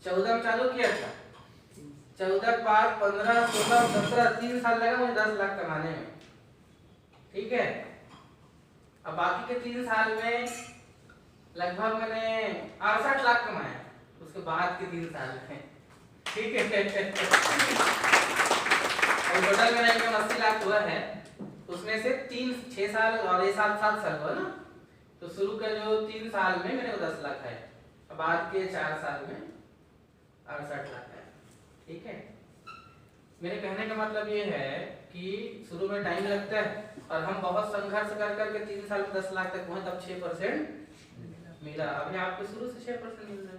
14 में चालू किया था। 14 के बाद 15, 16, 17 3 साल लगा मुझे 10 लाख कमाने में। ठीक है, अब बाकी के 3 साल में लगभग मैंने 68 लाख कमाए, उसके बाद के 3 साल में। ठीक है, और टोटल मेरा इनकम 80 लाख हुआ है। उसमें से 6 साल और ये 7 साल हुआ ना, तो शुरू का जो 3 साल में मेरे को 10 लाख है, अब बाद के 4 साल में 68 लाख है। ठीक है, मेरे कहने का मतलब ये है कि शुरू में टाइम लगता है और हम बहुत संघर्ष कर करके 3 साल में 10 लाख तक पहुंचे, तब 6% मिला। अभी आपको शुरू से 6% मिल रहा है,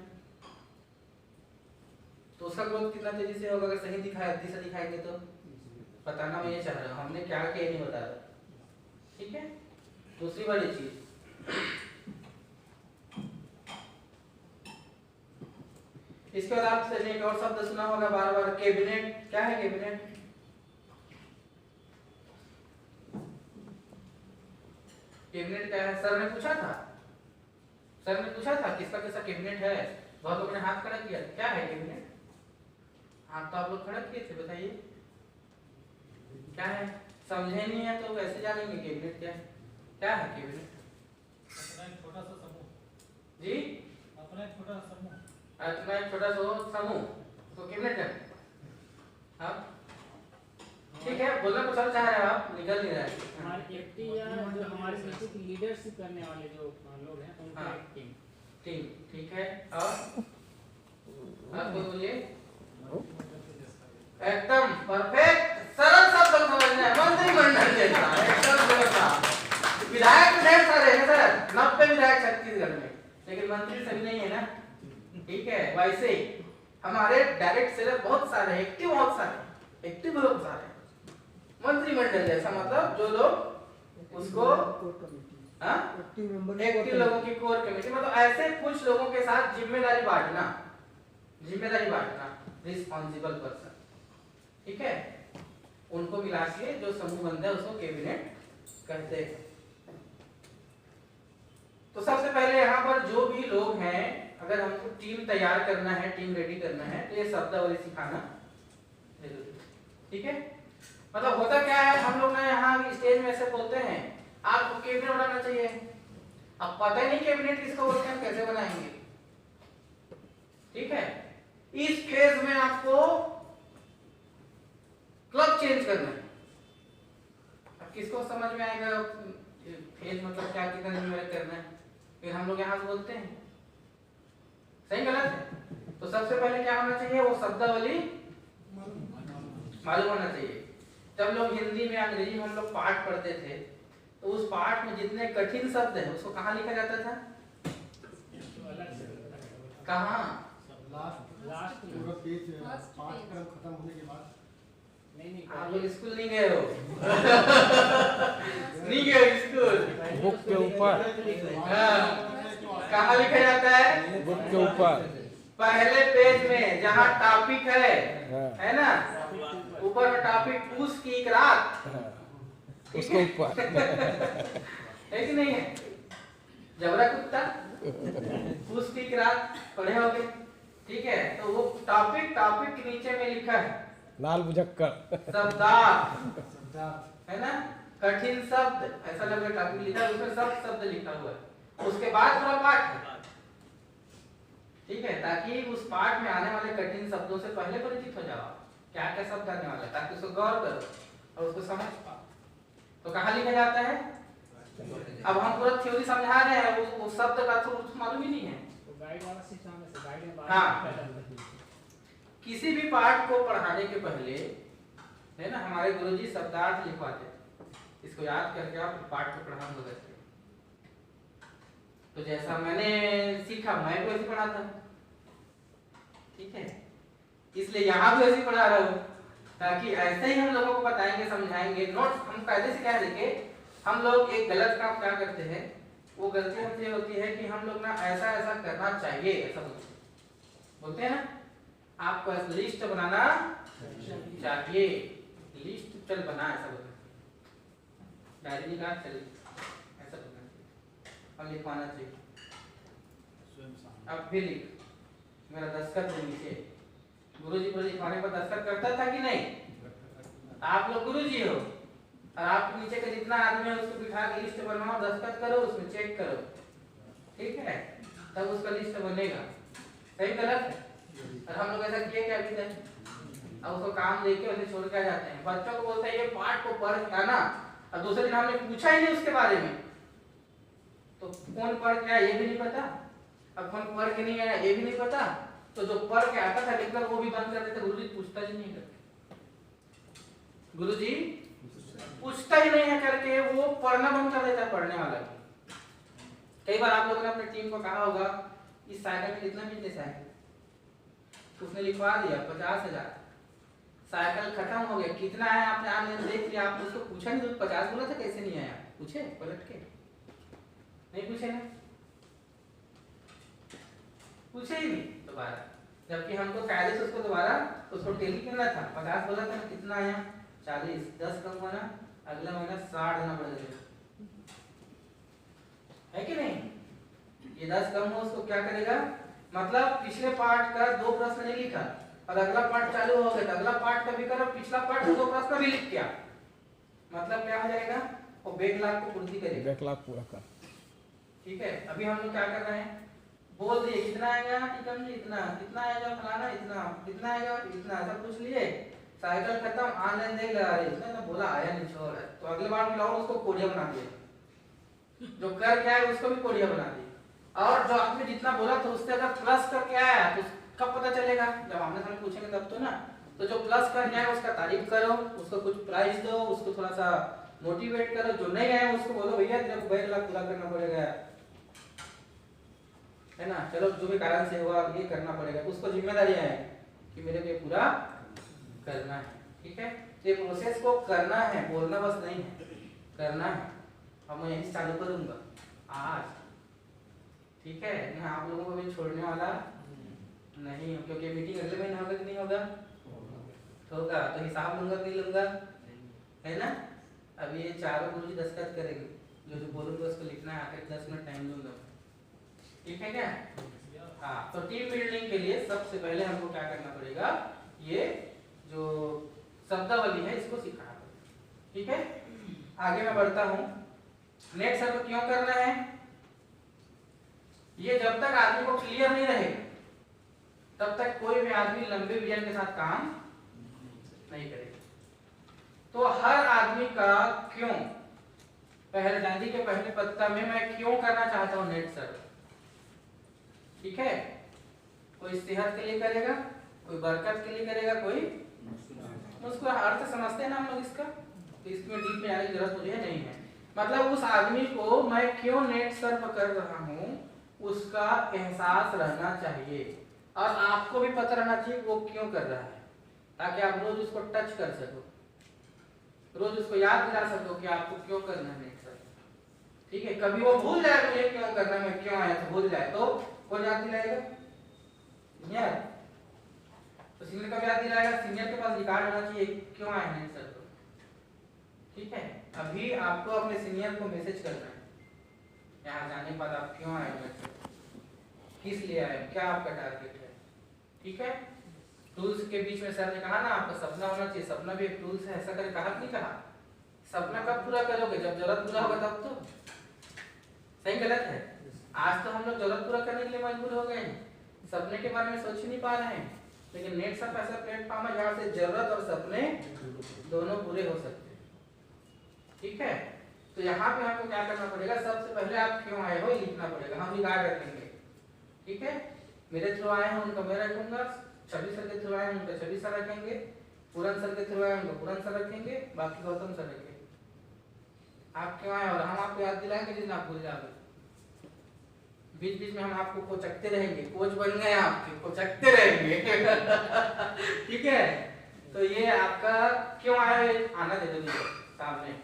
तो उसका ग्रोथ कितना तेजी से होगा? अगर सही दिशा दिखाएंगे तो बताना मैं ये चाह रहा हूँ, हमने क्या किया नहीं बता रहा। ठीक है, दूसरी वाली चीज, इसके बाद आपने एक और शब्द सुना होगा बार बार, कैबिनेट। क्या है कैबिनेट? कैबिनेट क्या है? सर ने पूछा था किसका किसका कैबिनेट है? बहुत लोगों ने हाथ खड़ा किया। क्या है कैबिनेट? हाथ तो आप लोग खड़ा किए थे, बताइए क्या है? समझे नहीं है तो कैसे जानेंगे कैबिनेट क्या है? क्या है कैबिनेट? अपना एक छोटा सा समूह जी, अपना एक छोटा सा समूह अपना एक छोटा सा समूह तो कैबिनेट है। हाँ ठीक है, बोलना कुछ और चाह रहे हो आप, निकल नहीं रहा है। हमारे एफटी या जो हमारे समूह की लीडरशिप करने वाले जो लोग हैं उनका हाँ। एक टीम। ठीक है, और आप बोलिए। एकदम परफेक्ट, सरल शब्द समझना है, मंत्रिमंडल जैसा एकदम व्यवस्था। विधायक ढेर सारे हैं सर, 90 विधायक छत्तीसगढ़ में, लेकिन मंत्री सभी नहीं है ना। ठीक है, वैसे हमारे डायरेक्ट सेलर बहुत सारे, एक्टिव बहुत सारे, एक्टिव लोग सारे। मंत्रिमंडल जैसा मतलब जो लोग उसको एक्टिव लोगों की कोर कमेटी, मतलब ऐसे कुछ लोगों के साथ जिम्मेदारी बांटना, रिस्पॉन्सिबल पर्सन। ठीक है, उनको मिला के जो समूह बनता है उसको कैबिनेट कहते हैं। तो सबसे पहले यहाँ पर जो भी लोग हैं, अगर हमको टीम तैयार करना है, टीम रेडी करना है, तो ये शब्दावली सिखाना जरूरी है। ठीक है, मतलब होता क्या है, हम लोग ना यहाँ स्टेज में ऐसे बोलते हैं आपको कैबिनेट बनाना चाहिए, अब पता ही नहीं कैबिनेट किसको बोलते हैं, कैसे बनाएंगे। ठीक है, इस फेज में आपको क्लब चेंज करना है। अब किसको समझ में आएगा फेज मतलब क्या, कितना न्यूमेरिक करना है? फिर हम लोग यहाँ से बोलते हैं, सही गलत है? तो सबसे पहले क्या होना चाहिए, वो शब्दावली मालूम होना चाहिए। जब लोग हिंदी में अंग्रेजी में हम लोग पाठ पढ़ते थे, तो उस पाठ में जितने कठिन शब्द हैं उसको कहाँ लिखा जाता था? कहाँ? लास्ट पूरा पेज पाठ्यक्रम खत्म होने के बाद। नहीं आप लोग स्कूल नहीं गए हो? नहीं गए स्कूल? बुक के ऊपर। कहाँ लिखा जाता है? बुक के ऊपर पहले पेज में जहाँ टॉपिक है ना, ऊपर में टॉपिक पूछ की एक रात, उसके ऊपर है कि नहीं है? जबरा कुत्ता पूछ की एक रात पढ़े होगे। ठीक है, तो वो टॉपिक के नीचे में लिखा है लाल बुझक्कर शब्दार्थ, है ना, कठिन शब्द, ऐसा लग रहा है टॉपिक लिखा है, उसमें सब शब्द लिखा हुआ है। उसके बाद पूरा पाठ है। ठीक है, ताकि उस पाठ में आने वाले कठिन शब्दों से पहले परिचित हो जाओ, क्या क्या शब्द आने वाला है, ताकि उसको गौर करो और उसको समझ पाओ। तो तो कहाँ लिखा जाता है? अब हम पूरा थ्योरी समझा रहे हैं, वो शब्द का तो मालूम ही नहीं है। तो गाइड वाला सिस्टम में से गाइड में बात हाँ। कर रहे हैं। किसी भी पाठ को पढ़ाने के पहले है ना, हमारे गुरुजी शब्दार्थ लिखवाते थे, इसको याद करके आप पाठ को पढ़ा करते। तो जैसा मैंने सीखा मैं भी वैसे पढ़ाता हूँ, ठीक है, इसलिए यहाँ भी वैसे पढ़ा रहा हूँ, ताकि ऐसे ही हम लोगों को बताएंगे समझाएंगे। नोट्स हम कायदे से क्या लिखे, हम लोग एक गलत काम क्या करते हैं, वो गलती हमसे होती है कि हम लोग ना ऐसा ऐसा करना चाहिए ऐसा बोलते हैं ना, आपको लिस्ट बनाना चाहिए, लिस्ट चल बना ऐसा बोलते हैं, डायरी निकाल चल ऐसा बोलना चाहिए और लिखवाना चाहिए। अब भी लिख, मेरा दस्तखत है नीचे, गुरुजी को लिखवाने पर दस्तखत करता था कि नहीं? आप लोग गुरुजी हो और आपके नीचे का जितना आदमी है उसको बिठा के लिस्ट बनवाओ, दस्तखत करो, उसमें चेक करो, ठीक है, तब उसका लिस्ट बनेगा। सही गलत है? और हम लोग ऐसा किए क्या अभी तक? अब उसको काम देके उसे छोड़ के आ जाते हैं। बच्चों को बोलते हैं ये पाठ को पढ़ के आना, और दूसरे दिन हमने पूछा ही नहीं उसके बारे में, तो कौन पढ़ के आया ये भी नहीं पता, अब कौन पढ़ के नहीं आया ये भी नहीं पता, तो जो पढ़ के आता था लिखकर वो भी बंद कर देते, गुरुजी पूछता ही नहीं करके, गुरुजी पूछता ही नहीं है करके वो पढ़ना बंद कर देता है पढ़ने वाला। कई बार आप लोगों ने अपनी टीम को कहा होगा इस साइकिल में कितना बिजनेस है, उसने लिखवा दिया 50,000, साइकिल खत्म हो गया, कितना है आपने ऑनलाइन देख लिया, आप उसको पूछा नहीं, तो 50 बोला था, कैसे नहीं आया? पूछे पलट के? नहीं पूछे ना, पूछे ही नहीं दोबारा, जबकि हमको कायदे से उसको दोबारा उसको टेली करना था। 50 बोला था, कितना आया? 40, 10 कम हुआ ना, अगला महीना 60 देना पड़ेगा, है कि नहीं? ये 10 कम हो उसको क्या करेगा, मतलब पिछले पार्ट का 2 प्रश्न नहीं लिखा और अगला पार्ट चालू हो गया तो अगला पार्ट का भी करो, पिछला पार्ट का 2 प्रश्न भी लिख दिया, मतलब क्या हो जाएगा, वो बैकलॉग को पूर्ति करेगा, बैकलॉग पूरा कर। ठीक है। अभी हम लोग क्या कर रहे हैं, बोल दिए कितना आएगा टिकम जी, इतना, कितना आएगा फलाना, इतना, कितना आएगा इतना, सब पूछ लिए, साइकिल खत्म, ऑनलाइन देख लगा रहे, इसने तो बोला आया नहीं छोड़, तो अगले बार मिलाओ उसको कोडिया बना दिया, जो कर क्या है उसको भी कोडिया बना दिया, और जो आपने जितना बोला था उससे अगर प्लस करके आया तो कब पता चलेगा, जब हमने सामने पूछेंगे तब तो ना। तो जो प्लस करके आया उसका तारीफ करो, उसको कुछ प्राइज दो, उसको थोड़ा सा मोटिवेट करो, जो नहीं आया उसको बोलो भैया तेरे को बैकलॉग पूरा करना पड़ेगा, है ना, चलो जो भी कारण से हुआ ये करना पड़ेगा, उसको जिम्मेदारी है कि मेरे को ये पूरा करना है, ठीक है। तो ये प्रोसेस को करना है, बोलना बस नहीं है, करना है। अब मैं यही चालू करूंगा आज, ठीक है, मैं आप लोगों को भी छोड़ने वाला नहीं हूँ, क्योंकि मीटिंग अगले महीने होगा कि नहीं होगा, होगा, तो हिसाब लूंगा नहीं लूंगा, है ना। अब ये चारों गुरुजी दस्तखत करेंगे, जो जो बोलूंगा उसको लिखना है, आकर 10 मिनट टाइम दूंगा, ठीक है क्या? हाँ, तो टीम बिल्डिंग के लिए सबसे पहले हमको क्या करना पड़ेगा, ये जो शब्दावली है इसको सिखाना पड़ेगा, ठीक है। आगे मैं बढ़ता हूँ, नेट सर को क्यों करना है, ये जब तक आदमी को क्लियर नहीं रहेगा तब तक कोई भी आदमी लंबे विजन के साथ काम नहीं करेगा। तो हर आदमी का क्यों, पहले डांडी के पहले पत्ता में मैं क्यों करना चाहता हूँ नेट सर, ठीक है। कोई सेहत के लिए करेगा, कोई बरकत के लिए करेगा, कोई उसको अर्थ समझते हैं ना हम लोग इसका, तो इसमें डीप में आने की जरूरत मुझे नहीं है। मतलब उस आदमी को मैं क्यों नेट सर्फ कर रहा हूँ उसका एहसास रहना चाहिए, और आपको भी पता रहना चाहिए वो क्यों कर रहा है, ताकि आप रोज उसको टच कर सको, रोज उसको याद दिला सको कि आपको क्यों करना है नेट सर्फ, ठीक है। कभी वो भूल जाए मुझे क्यों करना है, मैं क्यों आया तो भूल जाए तो कौन याद दिलाएगा, सीनियर। तो सीनियर कब याद दिलाएगा, सीनियर के पास रिकॉर्ड होना चाहिए क्यों आए नेट सर्फ, ठीक है। अभी आपको अपने सीनियर को मैसेज करना है, यहाँ जाने के बाद आप क्यों आए, किस लिए आए, क्या आपका टारगेट है, ठीक है। टूल्स के बीच में सर ने कहा ना आपका सपना होना चाहिए, सपना भी एक टूल्स है, ऐसा करके कहा नहीं कहा, सपना कब पूरा करोगे, जब जरूरत पूरा होगा तब तो, सही गलत है। आज तो हम लोग जरूरत पूरा करने के लिए मजबूर हो गए हैं, सपने के बारे में सोच ही नहीं पा रहे हैं, लेकिन नेट सर्फ ऐसा प्लेटफॉर्म है जहाँ से जरूरत और सपने दोनों पूरे हो सकते हैं, ठीक है। तो यहाँ पे आपको क्या करना पड़ेगा, सबसे पहले आप क्यों आए हो लिखना पड़ेगा, हम रिगार्ड रखेंगे। ठीक है, मेरे थ्रू आए हैं उनका मैं रखूंगा, छवि सर के थ्रू आए हैं उनका छवि सर रखेंगे, पूरन सर के थ्रू आए हैं उनका पूरन सर रखेंगे, बाकी गौतम सर रखेंगे। आप क्यों आए और हम आपको याद दिलाएंगे जितना आप भूल जाओगे। बीच बीच में हम आपको कोचकते रहेंगे, कोच बन गए आपके, कोचकते रहेंगे। ठीक है, तो ये आपका क्यों आया आना जरूरी है सामने।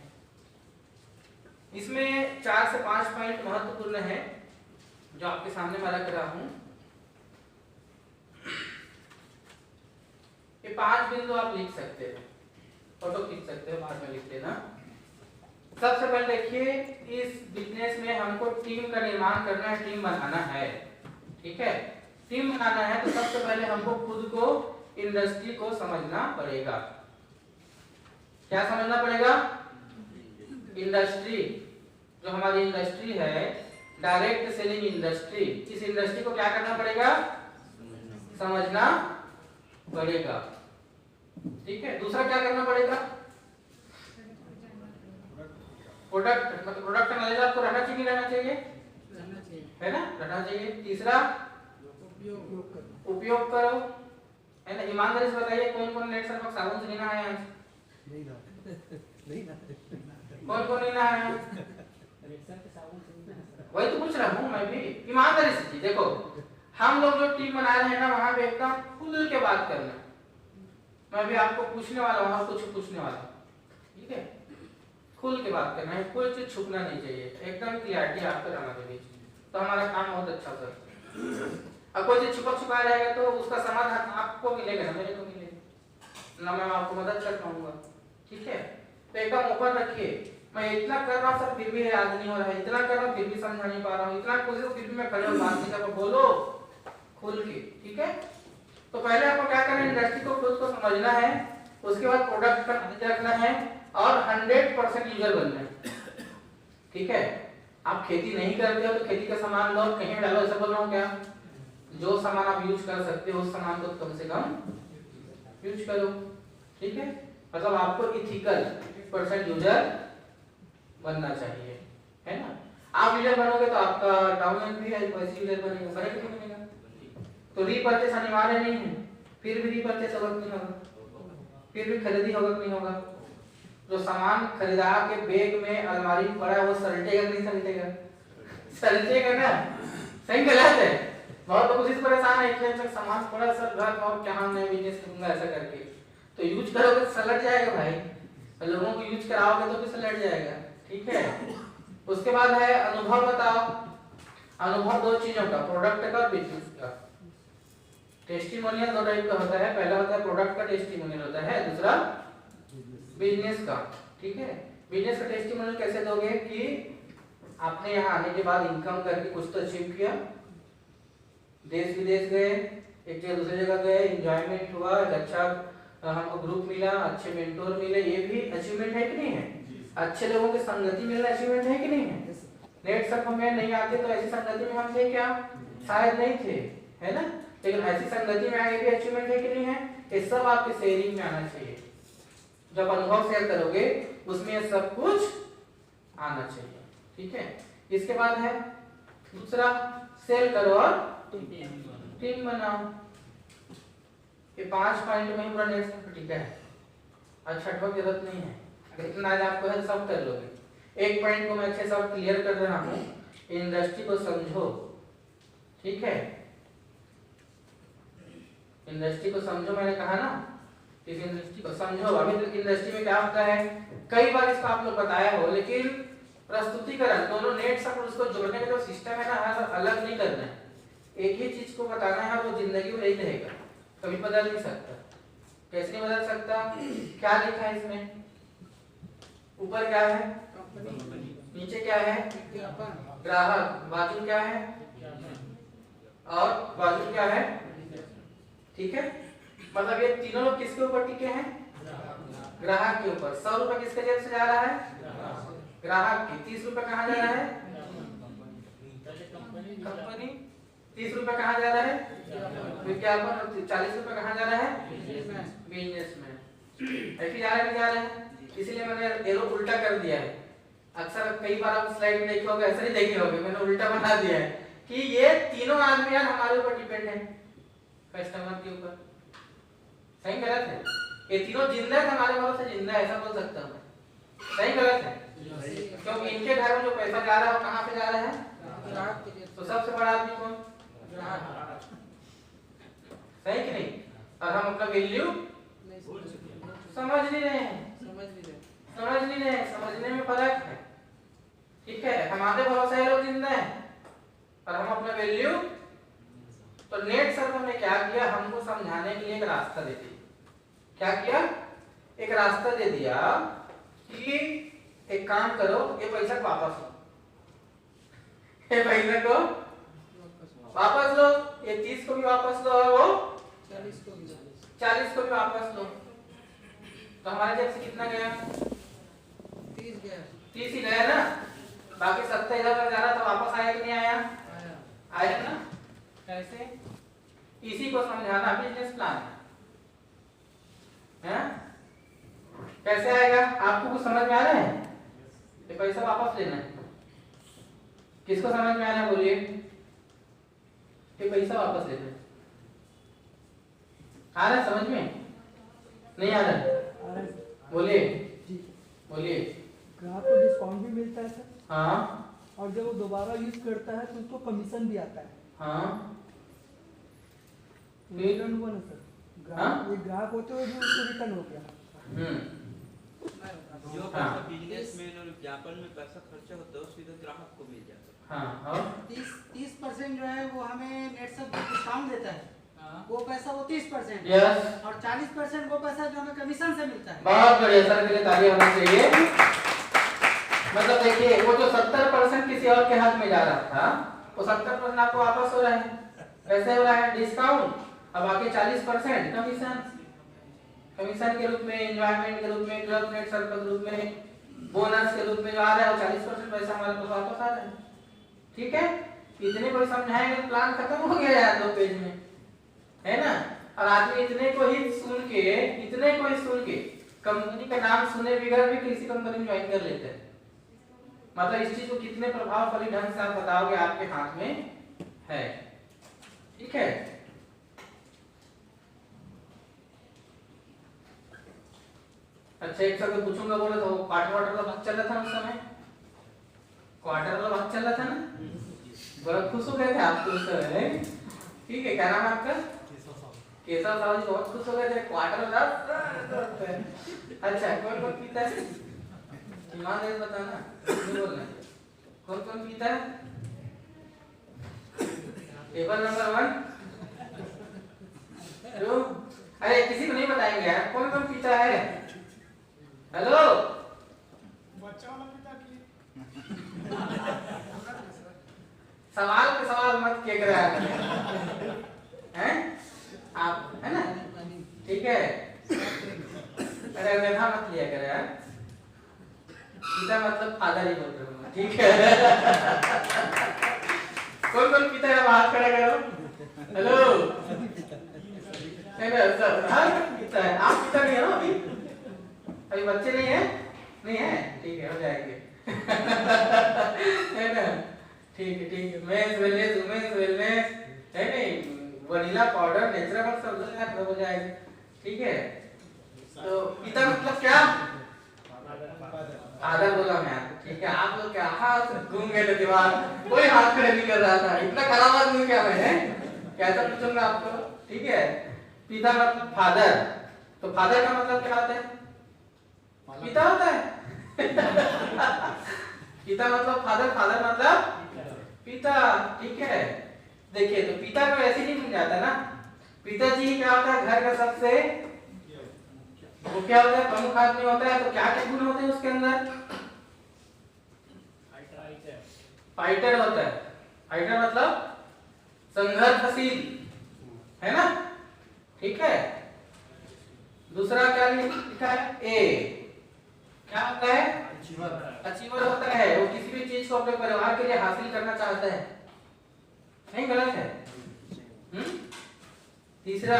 इसमें 4 से 5 पॉइंट महत्वपूर्ण है जो आपके सामने मैं रख रहा हूं। ये 5 बिंदु आप लिख सकते हो, फोटो खींच सकते हो, बाद में लिख देना। सबसे पहले देखिए, इस बिजनेस में हमको टीम का निर्माण करना है, टीम बनाना है। ठीक है, टीम बनाना है तो सबसे पहले हमको खुद को, इंडस्ट्री को समझना पड़ेगा। क्या समझना पड़ेगा? इंडस्ट्री, जो हमारी इंडस्ट्री है डायरेक्ट सेलिंग इंडस्ट्री, इस इंडस्ट्री को क्या करना पड़ेगा? समझना पड़ेगा। ठीक है, दूसरा क्या करना पड़ेगा? प्रोडक्ट, मतलब प्रोडक्ट का नॉलेज आपको रहना चाहिए, रहना चाहिए, है ना, रहना चाहिए। तीसरा उपयोग करो, है ना। ईमानदारी से बताइए कौन कौन नेट सर्फ साबुन से नहीं नहाया है? कौन कौन नहीं नहाया है? वही तो पूछ रहा हूँ मैं भी, ईमानदारी से। देखो, हम लोग जो टीम बना रहे हैं ना, वहां पे एकदम खुल के बात करना। मैं भी आपको पूछने वाला हूँ और कुछ पूछने वाला हूँ, ठीक है। खुल के बात करना है, कोई चीज छुपना नहीं चाहिए, एकदम क्लियरिटी आपको रहना चाहिए, तो हमारा काम बहुत अच्छा सर। अब कोई चीज छुपा छुपा रहेगा तो उसका समाधान आपको मिलेगा ना, मेरे को मिलेगा ना, मैं आपको मदद कर पाऊंगा। ठीक है, तो एकदम ओपन रखिए। मैं इतना कर रहा हूँ सर फिर भी याद नहीं हो रहा है, इतना कर रहा हूँ फिर भी समझ नहीं पा रहा हूँ, इतना कोशिश फिर भी मैं खड़े हो बात नहीं कर, बोलो खुल के। ठीक है, तो पहले आपको क्या करना है, इंडस्ट्री को खुद को समझना है, उसके बाद प्रोडक्ट का नॉलेज रखना है और 100% यूजर बनना है। ठीक है, आप खेती नहीं करते हो तो खेती का सामान लो, कहीं डालो, ऐसा बोल रहा हूँ क्या? जो सामान आप यूज कर सकते हो उस सामान को कम से कम यूज करो। ठीक है, मतलब आपको इथिकल 100% यूजर बनना चाहिए, है ना। आप यूजर बनोगे तो आपका डाउनलाइन भी है वैसे यूजर बनेगा, बनेगा नहीं बनेगा? तो रीपर्चेस अनिवार्य नहीं है, फिर भी रीपर्चेस होगा नहीं होगा, फिर भी खरीदी होगा नहीं होगा। जो सामान खरीदा के बैग में अलमारी में पड़ा है वो सलटेगा नहीं सलटेगा? सलटेगा ना, सही गलत है। बहुत लोग उसी से परेशान है कि सामान पड़ा सर घर और क्या मैं बिजनेस करूंगा ऐसा करके, तो यूज करोगे तो सलट जाएगा भाई, लोगों को यूज कराओगे तो भी सलट जाएगा। ठीक है, उसके बाद है अनुभव बताओ। अनुभव दो चीजों का, प्रोडक्ट का और बिजनेस का। टेस्टिमोनियल दो टाइप का होता है, पहला होता है प्रोडक्ट का टेस्टिमोनियल होता है, दूसरा बिजनेस का। ठीक है, बिजनेस का टेस्टिमोनियल कैसे दोगे कि आपने यहाँ आने के बाद इनकम करके कुछ तो अचीव किया, देश विदेश गए, एक जगह दूसरी जगह गए, एंजॉयमेंट हुआ, अच्छा हमको ग्रुप मिला, अच्छे मेंटोर मिले, ये भी अचीवमेंट है कि नहीं है? अच्छे लोगों की संगति मिलना अचीवमेंट है कि नहीं है? नेट सर्फ हमें नहीं आते तो ऐसी संगति में हम थे क्या? शायद नहीं थे, है ना। लेकिन ऐसी संगति में आगे भी अचीवमेंट है कि नहीं है? ये सब आपके शेयरिंग में आना चाहिए। जब अनुभव शेयर करोगे उसमें ये सब कुछ आना चाहिए। ठीक है, इसके बाद है दूसरा, सेल करो और टीम बनाओ। ये 5 पॉइंट में ही पूरा नेट सर्फ टिका है, अच्छा ठोक जरूरत नहीं है, अगर इतना आपको है सब कर लोगे। एक पॉइंट को मैं अच्छे से क्लियर कर रहा हूँ, इंडस्ट्री को समझो। ठीक है, इंडस्ट्री को समझो, मैंने कहा ना, इस इंडस्ट्री को समझो। अभी तक इंडस्ट्री में क्या होता है, कई बार इसको आप लोग बताया हो, लेकिन प्रस्तुतिकरण दोनों नेट सर्फ और उसको जोड़ने का जो सिस्टम है ना, अलग नहीं करना है, एक ही चीज को बताना है, वो जिंदगी में यही रहेगा, कभी बदल नहीं सकता। कैसे नहीं बदल सकता? क्या लिखा है इसमें? ऊपर क्या है? नीचे क्या है? ग्राहक, बाजू क्या है? और बाजू क्या है? ठीक है, मतलब ये तीनों लोग किसके ऊपर टिके हैं? ग्राहक के ऊपर। 100 रुपए किसके जेब से जा रहा है? ग्राहक की। 30 रुपए कहाँ जा रहा है? कंपनी। 30 रुपए कहाँ जा रहा है? विज्ञापन। 40 रुपए कहाँ जा रहा है? बिजनेस में। ऐसे जा रहा है, जा रहे हैं इसलिए मैंने एरो उल्टा कर दिया है। अक्सर कई बार आप स्लाइड में देखे होंगे, ऐसे नहीं देखे होंगे, मैंने उल्टा बना दिया है कि ये तीनों आदमी यार हमारे ऊपर डिपेंड है, कस्टमर के ऊपर। सही गलत है? ये तीनों जिंदा है, हमारे भरोसे जिंदा है, ऐसा बोल सकता हूँ। सही गलत है? क्योंकि इनके घर में जो पैसा जा रहा है वो कहाँ पे जा रहा है? तो सबसे बड़ा आदमी कौन? सही कि नहीं? और हम अपना वैल्यू समझ नहीं रहे हैं, समझने में फर्क है। ठीक है, हमारे भरोसे ये लोग जिंदा है और हम अपना वैल्यू। तो नेट सर ने क्या किया, हमको समझाने के लिए एक रास्ता दे दिया। क्या किया? एक रास्ता दे दिया कि एक काम करो, ये पैसा को वापस लो, ये पैसा को वापस लो, ये 30 को भी वापस लो और वो 40 को भी वापस लो। तो हमारे जेब से कितना गया? 30 ही गया ना, बाकी 70 इधर जा रहा था, वापस आया कि नहीं आया? आया ना। कैसे? इसी को समझाना बिजनेस प्लान है। कैसे आएगा? आपको कुछ समझ में आ रहा है? ये पैसा वापस लेना है, किसको समझ में आ रहा है बोलिए? ये पैसा वापस लेना है, आ रहा है समझ में? नहीं आ रहा है? बोलिए बोलिए। ग्राहक को डिस्काउंट भी मिलता है सर। हाँ। और जब वो दोबारा यूज करता है तो उसको कमीशन भी आता है। हाँ। रिटर्न हुआ ना सर, ग्राहक ये ग्राहक होते हुए भी उसको रिटर्न हो गया। जो पैसा बिजनेसमैन और विज्ञापन में पैसा खर्चा होता है सीधे ग्राहक को मिल जाता है। हाँ। और 30% जो है वो हमें नेट सब डिस्काउंट देता है, वो पैसा वो 30%। यस। और 40% वो पैसा जो हमें कमीशन से मिलता है। बहुत बढ़िया सर, के लिए ताली होनी चाहिए। मतलब देखिए, वो जो 70% किसी और के हाथ में जा रहा था, वो 70% आपको वापस हो रहा है। कैसे हो रहा है? डिस्काउंट। अब बाकी 40% कमीशन के रूप में, एंजॉयमेंट के रूप में, क्लब नेट सर्कल के रूप में, बोनस के रूप में जो आ रहा है, वो 40% पैसा हमारे पास वापस आ रहा है। ठीक है, इतने को समझाएंगे तो प्लान खत्म हो गया यार 2 पेज में, है ना। और आदमी इतने को ही सुन के कंपनी का नाम सुने बगैर भी किसी कंपनी में ज्वाइन कर लेते हैं। मतलब इस चीज को कितने प्रभावशाली ढंग से आप बताओगे, आपके हाथ में है। ठीक है, अच्छा एक सर पूछूंगा बोले तो क्वार्टर वाटर का बात चल रहा था उस समय, क्वार्टर वाला बात चल रहा था ना, बड़ा खुश हो गए थे आप तो उस समय। ठीक है, क्या नाम है आपका? केशव साहब जी बहुत खुश हो गए थे, क्वार्टर वाला। अच्छा, कौन कौन पीता है? ईमानदारी बताना, नहीं बोलना। कौन कौन पीता है? Table number 1 2। अरे किसी को नहीं बताएंगे यार, कौन कौन पीता है? हेलो, बच्चा वाला पिता की सवाल पे सवाल मत किया करा हैं आप, है ना? ठीक है, अरे अन्यथा मत लिया करे यार, पिता मतलब फादर ही बोल रहे हो। ठीक है, कौन कौन पिता है? बात खड़ा करो। हेलो, सब हर पिता है। आप पिता नहीं हो अभी? अभी बच्चे नहीं है? नहीं है? ठीक है, हो जाएंगे। है ना? ठीक है, मेंस वेलनेस, वुमेन्स वेलनेस, है नहीं, वनीला पाउडर, नेचुरल सब हो जाएगा। ठीक है, तो पिता मतलब क्या? फादर बोला मैं। ठीक है, आप लोग क्या हाथ घूम गए थे दिमाग, कोई हाथ खड़े नहीं कर रहा था। इतना खराब आदमी क्या मैं है? कैसा पूछूंगा आपको? ठीक है, पिता मतलब फादर, तो फादर का मतलब क्या होता है? पिता होता है। पिता मतलब फादर, फादर मतलब पिता। ठीक है, देखिए तो पिता को ऐसे नहीं समझाता ना। पिताजी क्या होता है? घर का सबसे वो क्या होता है? प्रमुख आदमी होता है। तो क्या क्या गुण होते हैं उसके अंदर? फाइटर होता है। फाइटर मतलब संघर्षशील, है ना? ठीक है, दूसरा क्या लिखा है? ए क्या होता है? अचीवर होता है। वो किसी भी चीज को अपने परिवार के लिए हासिल करना चाहता है। नहीं गलत है? तीसरा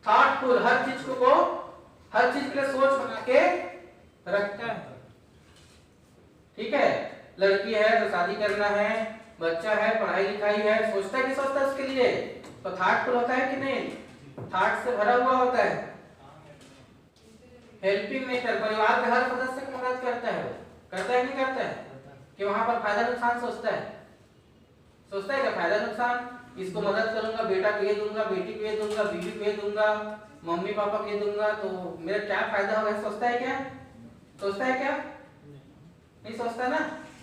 थॉटफुल, हर चीज को वो हर चीज के लिए सोच बना के रखता है। ठीक है, लड़की है तो शादी करना है, बच्चा है, पढ़ाई लिखाई है, सोचता है कि सोचता है उसके लिए, तो थाटफुल होता है कि नहीं, थाट से भरा हुआ होता है। हेल्पिंग नेचर, परिवार के हर सदस्य की मदद करता है, करता है नहीं करता है, कि वहां पर फायदा नुकसान सोचता है, सोचता है क्या फायदा नुकसान, इसको मदद करूंगा, बेटा को ये दूंगा, बेटी को ये दूंगा, बीवी को ये दूंगा, मम्मी पापा को ये दूंगा, तो मेरा क्या फायदा होगा, सोचता है क्या, सोचता है क्या, नहीं सोचता ना।